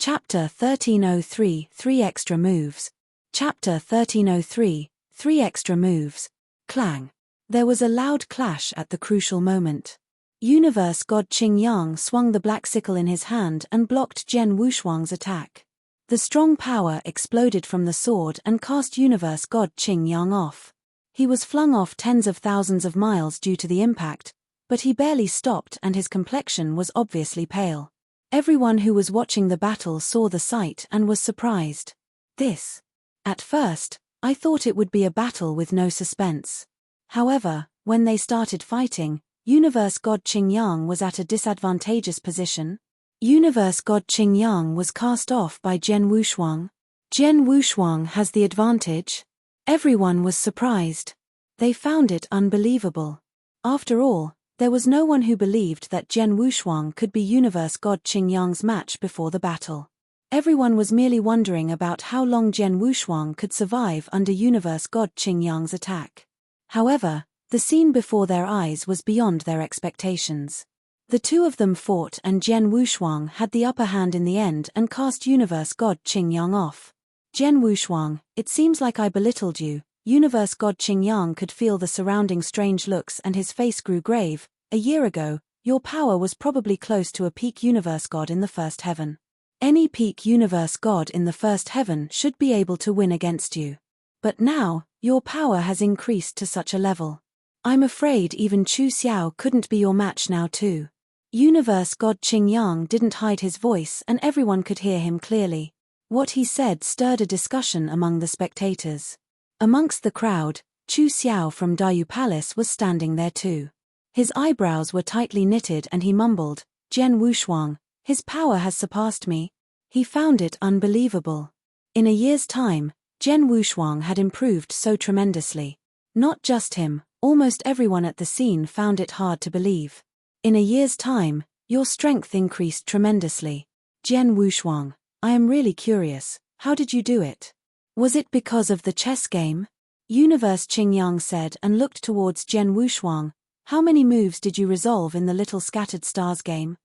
Chapter 1303 – 3 Extra Moves. Chapter 1303 – 3 Extra Moves. Clang. There was a loud clash at the crucial moment. Universe God Qingyang swung the black sickle in his hand and blocked Zhen Wushuang's attack. The strong power exploded from the sword and cast Universe God Qingyang off. He was flung off tens of thousands of miles due to the impact, but he barely stopped and his complexion was obviously pale. Everyone who was watching the battle saw the sight and was surprised. At first, I thought it would be a battle with no suspense. However, when they started fighting, Universe God Qingyang was at a disadvantageous position. Universe God Qingyang was cast off by Zhen Wushuang. Zhen Wushuang has the advantage. Everyone was surprised. They found it unbelievable. After all, there was no one who believed that Zhen Wushuang could be Universe God Qingyang's match before the battle. Everyone was merely wondering about how long Zhen Wushuang could survive under Universe God Qingyang's attack. However, the scene before their eyes was beyond their expectations. The two of them fought and Zhen Wushuang had the upper hand in the end and cast Universe God Qingyang off. Zhen Wushuang, it seems like I belittled you. Universe God Qingyang could feel the surrounding strange looks and his face grew grave. A year ago, your power was probably close to a peak Universe God in the first heaven. Any peak Universe God in the first heaven should be able to win against you. But now, your power has increased to such a level. I'm afraid even Chu Xiao couldn't be your match now too. Universe God Qingyang didn't hide his voice and everyone could hear him clearly. What he said stirred a discussion among the spectators. Amongst the crowd, Chu Xiao from Dayu Palace was standing there too. His eyebrows were tightly knitted and he mumbled, Zhen Wushuang, his power has surpassed me. He found it unbelievable. In a year's time, Zhen Wushuang had improved so tremendously. Not just him, almost everyone at the scene found it hard to believe. In a year's time, your strength increased tremendously. Zhen Wushuang, I am really curious, how did you do it? Was it because of the chess game? Universe Qingyang said and looked towards Zhen Wushuang. How many moves did you resolve in the Little Scattered Stars game?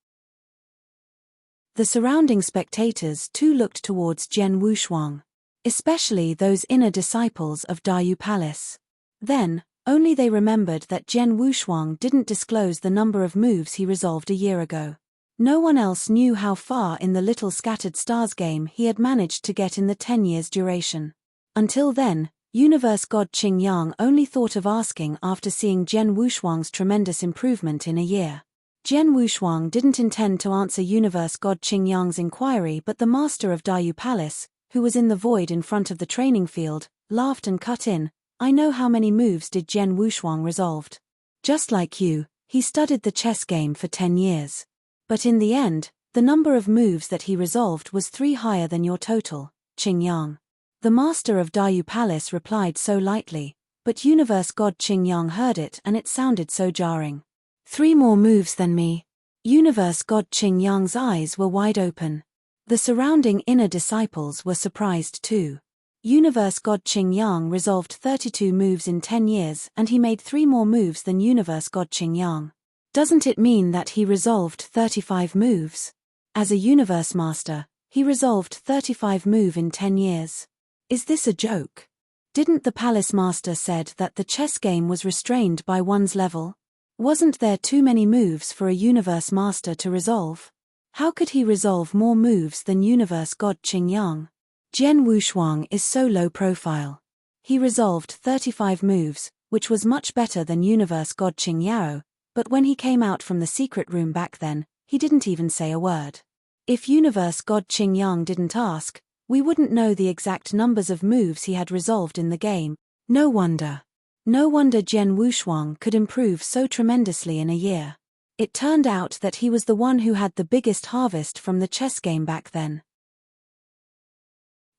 The surrounding spectators too looked towards Zhen Wushuang, especially those inner disciples of Dayu Palace. Then, only they remembered that Zhen Wushuang didn't disclose the number of moves he resolved a year ago. No one else knew how far in the Little Scattered Stars game he had managed to get in the 10 years duration. Until then, Universe God Qingyang only thought of asking after seeing Zhen Wushuang's tremendous improvement in a year. Zhen Wushuang didn't intend to answer Universe God Qingyang's inquiry, but the master of Dayu Palace, who was in the void in front of the training field, laughed and cut in, I know how many moves did Zhen Wushuang resolved. Just like you, he studied the chess game for 10 years. But in the end, the number of moves that he resolved was 3 higher than your total, Qingyang. The master of Dayu Palace replied so lightly, but Universe God Qingyang heard it and it sounded so jarring. 3 more moves than me. Universe God Qingyang's eyes were wide open. The surrounding inner disciples were surprised too. Universe God Qingyang resolved 32 moves in 10 years and he made 3 more moves than Universe God Qingyang. Doesn't it mean that he resolved 35 moves? As a universe master, he resolved 35 moves in 10 years. Is this a joke? Didn't the palace master said that the chess game was restrained by one's level? Wasn't there too many moves for a universe master to resolve? How could he resolve more moves than Universe God Qingyang? Zhen Wushuang is so low profile. He resolved 35 moves, which was much better than Universe God Qingyao, but when he came out from the secret room back then, he didn't even say a word. If Universe God Qingyang didn't ask, we wouldn't know the exact numbers of moves he had resolved in the game. No wonder. No wonder Zhen Wushuang could improve so tremendously in a year. It turned out that he was the one who had the biggest harvest from the chess game back then.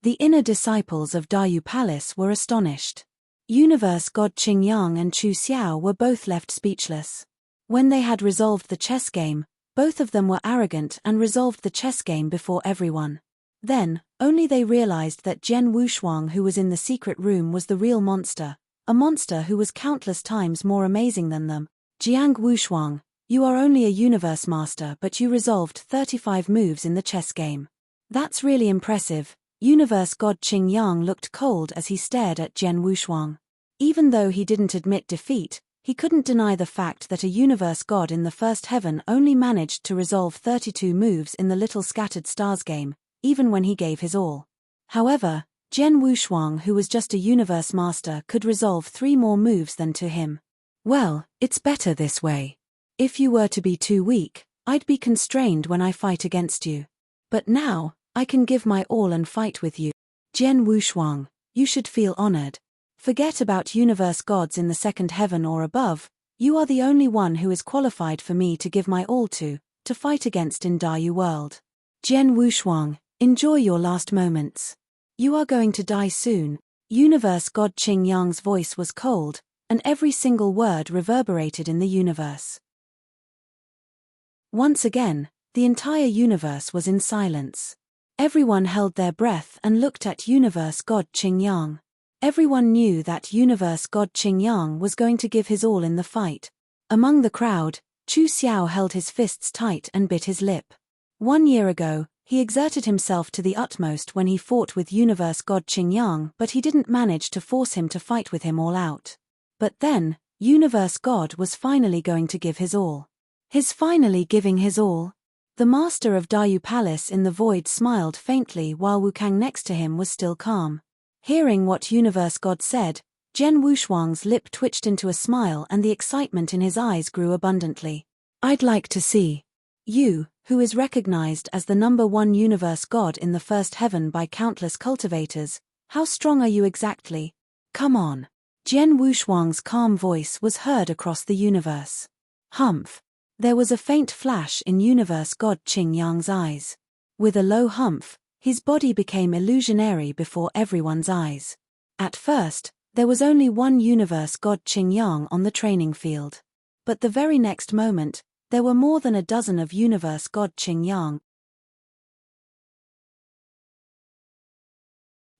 The inner disciples of Dayu Palace were astonished. Universe God Qingyang and Chu Xiao were both left speechless. When they had resolved the chess game, both of them were arrogant and resolved the chess game before everyone. Then, only they realized that Jian Wushuang, who was in the secret room, was the real monster, a monster who was countless times more amazing than them. Jiang Wushuang, you are only a universe master, but you resolved 35 moves in the chess game. That's really impressive. Universe God Qingyang looked cold as he stared at Jian Wushuang. Even though he didn't admit defeat, he couldn't deny the fact that a universe god in the first heaven only managed to resolve 32 moves in the Little Scattered Stars game, even when he gave his all. However, Jian Wushuang, who was just a universe master, could resolve 3 more moves than to him. Well, it's better this way. If you were to be too weak, I'd be constrained when I fight against you. But now, I can give my all and fight with you. Jian Wushuang, you should feel honored. Forget about universe gods in the second heaven or above, you are the only one who is qualified for me to give my all to fight against in Dayu world. Jian Wushuang, enjoy your last moments. You are going to die soon. Universe God Qingyang's voice was cold, and every single word reverberated in the universe. Once again, the entire universe was in silence. Everyone held their breath and looked at Universe God Qingyang. Everyone knew that Universe God Qingyang was going to give his all in the fight. Among the crowd, Chu Xiao held his fists tight and bit his lip. 1 year ago, he exerted himself to the utmost when he fought with Universe God Qingyang, but he didn't manage to force him to fight with him all out. But then, Universe God was finally going to give his all. His finally giving his all? The master of Dayu Palace in the void smiled faintly while Wukang next to him was still calm. Hearing what Universe God said, Jian Wushuang's lip twitched into a smile and the excitement in his eyes grew abundantly. I'd like to see you, who is recognized as the #1 universe god in the first heaven by countless cultivators, how strong are you exactly? Come on. Jian Wushuang's calm voice was heard across the universe. Humph. There was a faint flash in Universe God Qingyang's eyes. With a low humph, his body became illusionary before everyone's eyes. At first, there was only one Universe God Qingyang on the training field. But the very next moment, there were more than a dozen of Universe God Qingyang.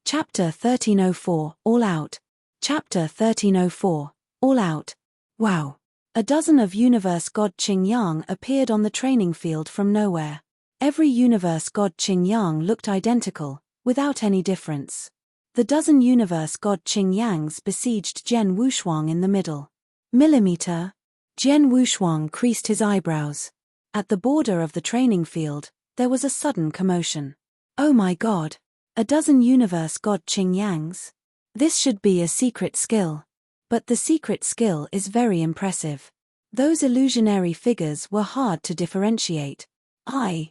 Chapter 1304, All Out. Chapter 1304, All Out. Wow. A dozen of Universe God Qingyang appeared on the training field from nowhere. Every Universe God Qingyang looked identical, without any difference. The dozen Universe God Qingyangs besieged Jian Wushuang in the middle. Millimeter? Jian Wushuang creased his eyebrows. At the border of the training field, there was a sudden commotion. Oh my god! A dozen Universe God Qingyangs? This should be a secret skill. But the secret skill is very impressive. Those illusionary figures were hard to differentiate.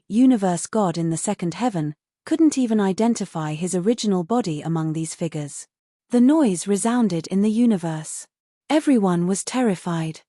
Universe God in the second heaven, couldn't even identify his original body among these figures. The noise resounded in the universe. Everyone was terrified.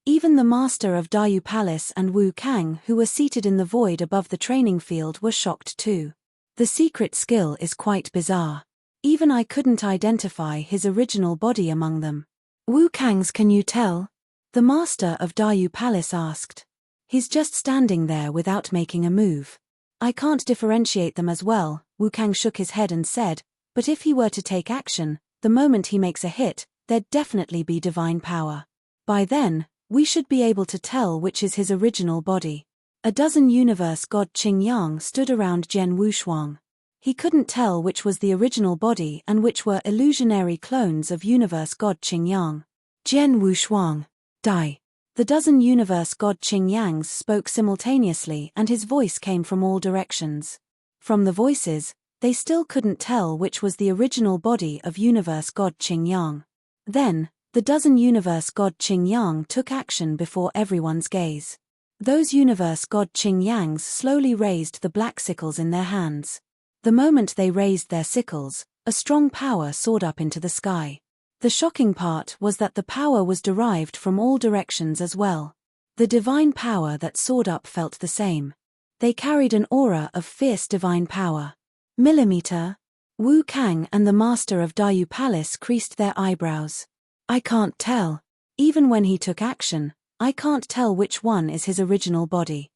Even the master of Dayu Palace and Wu Kang, who were seated in the void above the training field, were shocked too. The secret skill is quite bizarre. Even I couldn't identify his original body among them. Wu Kang's, can you tell? The master of Dayu Palace asked. He's just standing there without making a move. I can't differentiate them as well, Wu Kang shook his head and said, but if he were to take action, the moment he makes a hit, there'd definitely be divine power. By then, we should be able to tell which is his original body. A dozen Universe God Qingyang stood around Jian Wushuang. He couldn't tell which was the original body and which were illusionary clones of Universe God Qingyang. Jian Wushuang, die. The dozen Universe God Qingyangs spoke simultaneously and his voice came from all directions. From the voices, they still couldn't tell which was the original body of Universe God Qingyang. Then, the dozen Universe God Qingyang took action before everyone's gaze. Those Universe God Qingyangs slowly raised the black sickles in their hands. The moment they raised their sickles, a strong power soared up into the sky. The shocking part was that the power was derived from all directions as well. The divine power that soared up felt the same. They carried an aura of fierce divine power. Millimeter? Wu Kang and the master of Dayu Palace creased their eyebrows. I can't tell. Even when he took action, I can't tell which one is his original body.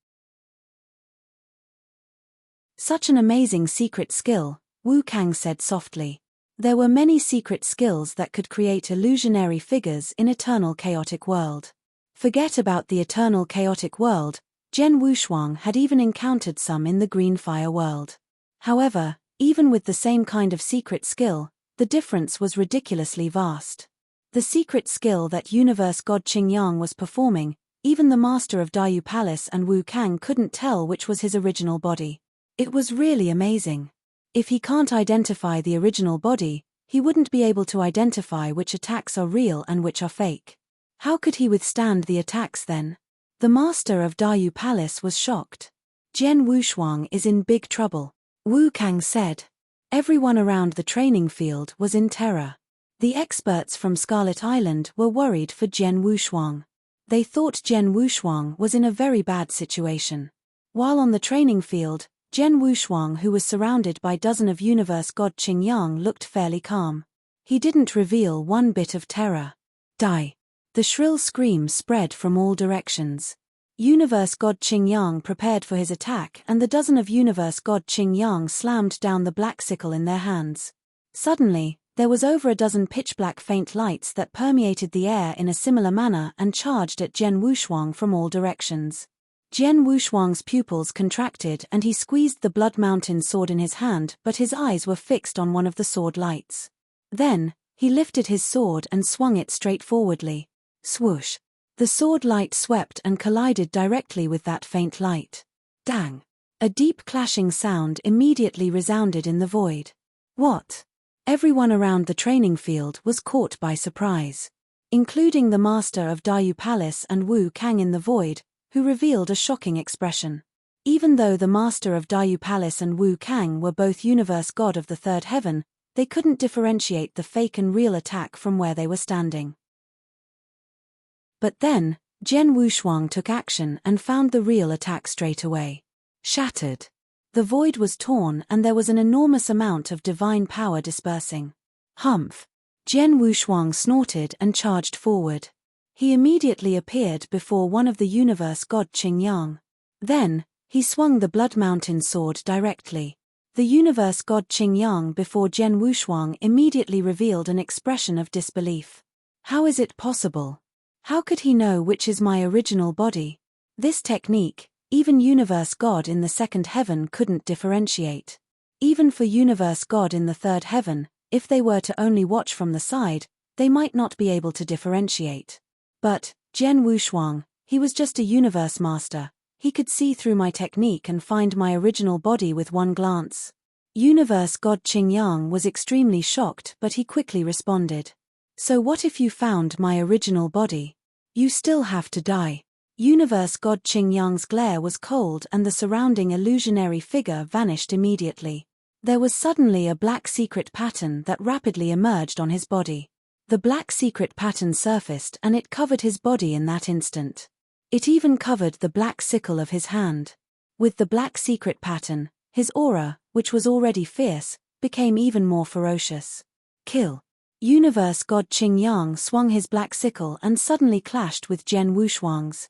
Such an amazing secret skill, Wu Kang said softly. There were many secret skills that could create illusionary figures in eternal chaotic world. Forget about the eternal chaotic world, Zhen Wushuang had even encountered some in the green fire world. However, even with the same kind of secret skill, the difference was ridiculously vast. The secret skill that universe god Qingyang was performing, even the master of Dayu Palace and Wu Kang couldn't tell which was his original body. It was really amazing. If he can't identify the original body, he wouldn't be able to identify which attacks are real and which are fake. How could he withstand the attacks then? The master of Dayu Palace was shocked. Zhen Wushuang is in big trouble, Wu Kang said. Everyone around the training field was in terror. The experts from Scarlet Island were worried for Zhen Wushuang. They thought Zhen Wushuang was in a very bad situation. While on the training field, Zhen Wushuang, who was surrounded by dozens of universe god Qingyang, looked fairly calm. He didn't reveal one bit of terror. Die! The shrill scream spread from all directions. Universe god Qingyang prepared for his attack, and the dozen of universe god Qingyang slammed down the black sickle in their hands. Suddenly, there was over a dozen pitch-black faint lights that permeated the air in a similar manner and charged at Zhen Wushuang from all directions. Zhen Wushuang's pupils contracted and he squeezed the Blood Mountain sword in his hand, but his eyes were fixed on one of the sword lights. Then, he lifted his sword and swung it straightforwardly. Swoosh! The sword light swept and collided directly with that faint light. Dang! A deep clashing sound immediately resounded in the void. What? Everyone around the training field was caught by surprise. Including the master of Dayu Palace and Wu Kang in the void, who revealed a shocking expression. Even though the master of Dayu Palace and Wu Kang were both universe god of the third heaven, they couldn't differentiate the fake and real attack from where they were standing. But then, Zhen Wushuang took action and found the real attack straight away. Shattered. The void was torn and there was an enormous amount of divine power dispersing. Humph! Zhen Wushuang snorted and charged forward. He immediately appeared before one of the universe god Qingyang. Then, he swung the Blood Mountain sword directly. The universe god Qingyang before Zhen Wushuang immediately revealed an expression of disbelief. How is it possible? How could he know which is my original body? This technique, even universe god in the second heaven couldn't differentiate. Even for universe god in the third heaven, if they were to only watch from the side, they might not be able to differentiate. But, Zhen Wushuang, he was just a universe master. He could see through my technique and find my original body with one glance. Universe god Qingyang was extremely shocked, but he quickly responded. So what if you found my original body? You still have to die. Universe god Qingyang's glare was cold and the surrounding illusionary figure vanished immediately. There was suddenly a black secret pattern that rapidly emerged on his body. The black secret pattern surfaced and it covered his body in that instant. It even covered the black sickle of his hand. With the black secret pattern, his aura, which was already fierce, became even more ferocious. Kill! Universe god Qingyang swung his black sickle and suddenly clashed with Zhen Wushuang's.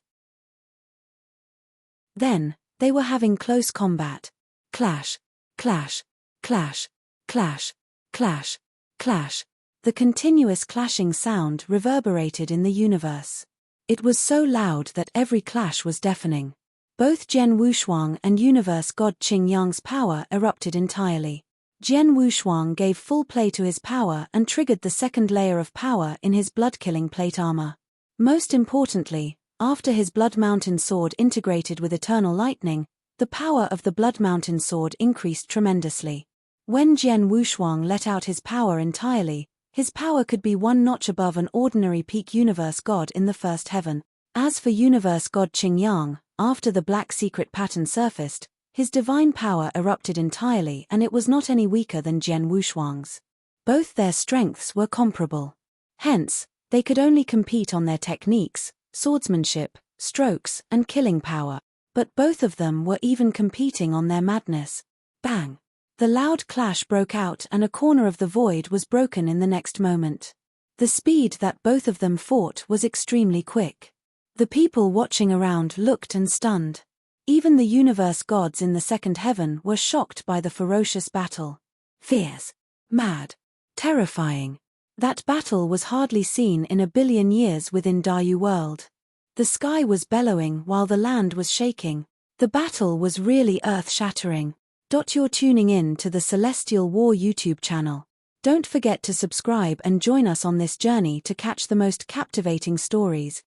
Then, they were having close combat. Clash, clash, clash, clash, clash, clash. The continuous clashing sound reverberated in the universe. It was so loud that every clash was deafening. Both Zhen Wushuang and universe god Qingyang's power erupted entirely. Zhen Wushuang gave full play to his power and triggered the second layer of power in his blood-killing plate armor. Most importantly, after his Blood Mountain sword integrated with Eternal Lightning, the power of the Blood Mountain sword increased tremendously. When Zhen Wushuang let out his power entirely, his power could be one notch above an ordinary peak universe god in the first heaven. As for universe god Qingyang, after the black secret pattern surfaced, his divine power erupted entirely and it was not any weaker than Zhen Wushuang's. Both their strengths were comparable. Hence, they could only compete on their techniques, swordsmanship, strokes, and killing power. But both of them were even competing on their madness. Bang! The loud clash broke out and a corner of the void was broken in the next moment. The speed that both of them fought was extremely quick. The people watching around looked and stunned. Even the universe gods in the second heaven were shocked by the ferocious battle. Fierce, mad, terrifying. That battle was hardly seen in 1 billion years within Dayu world. The sky was bellowing while the land was shaking. The battle was really earth-shattering. You're tuning in to the Celestial War YouTube channel. Don't forget to subscribe and join us on this journey to catch the most captivating stories.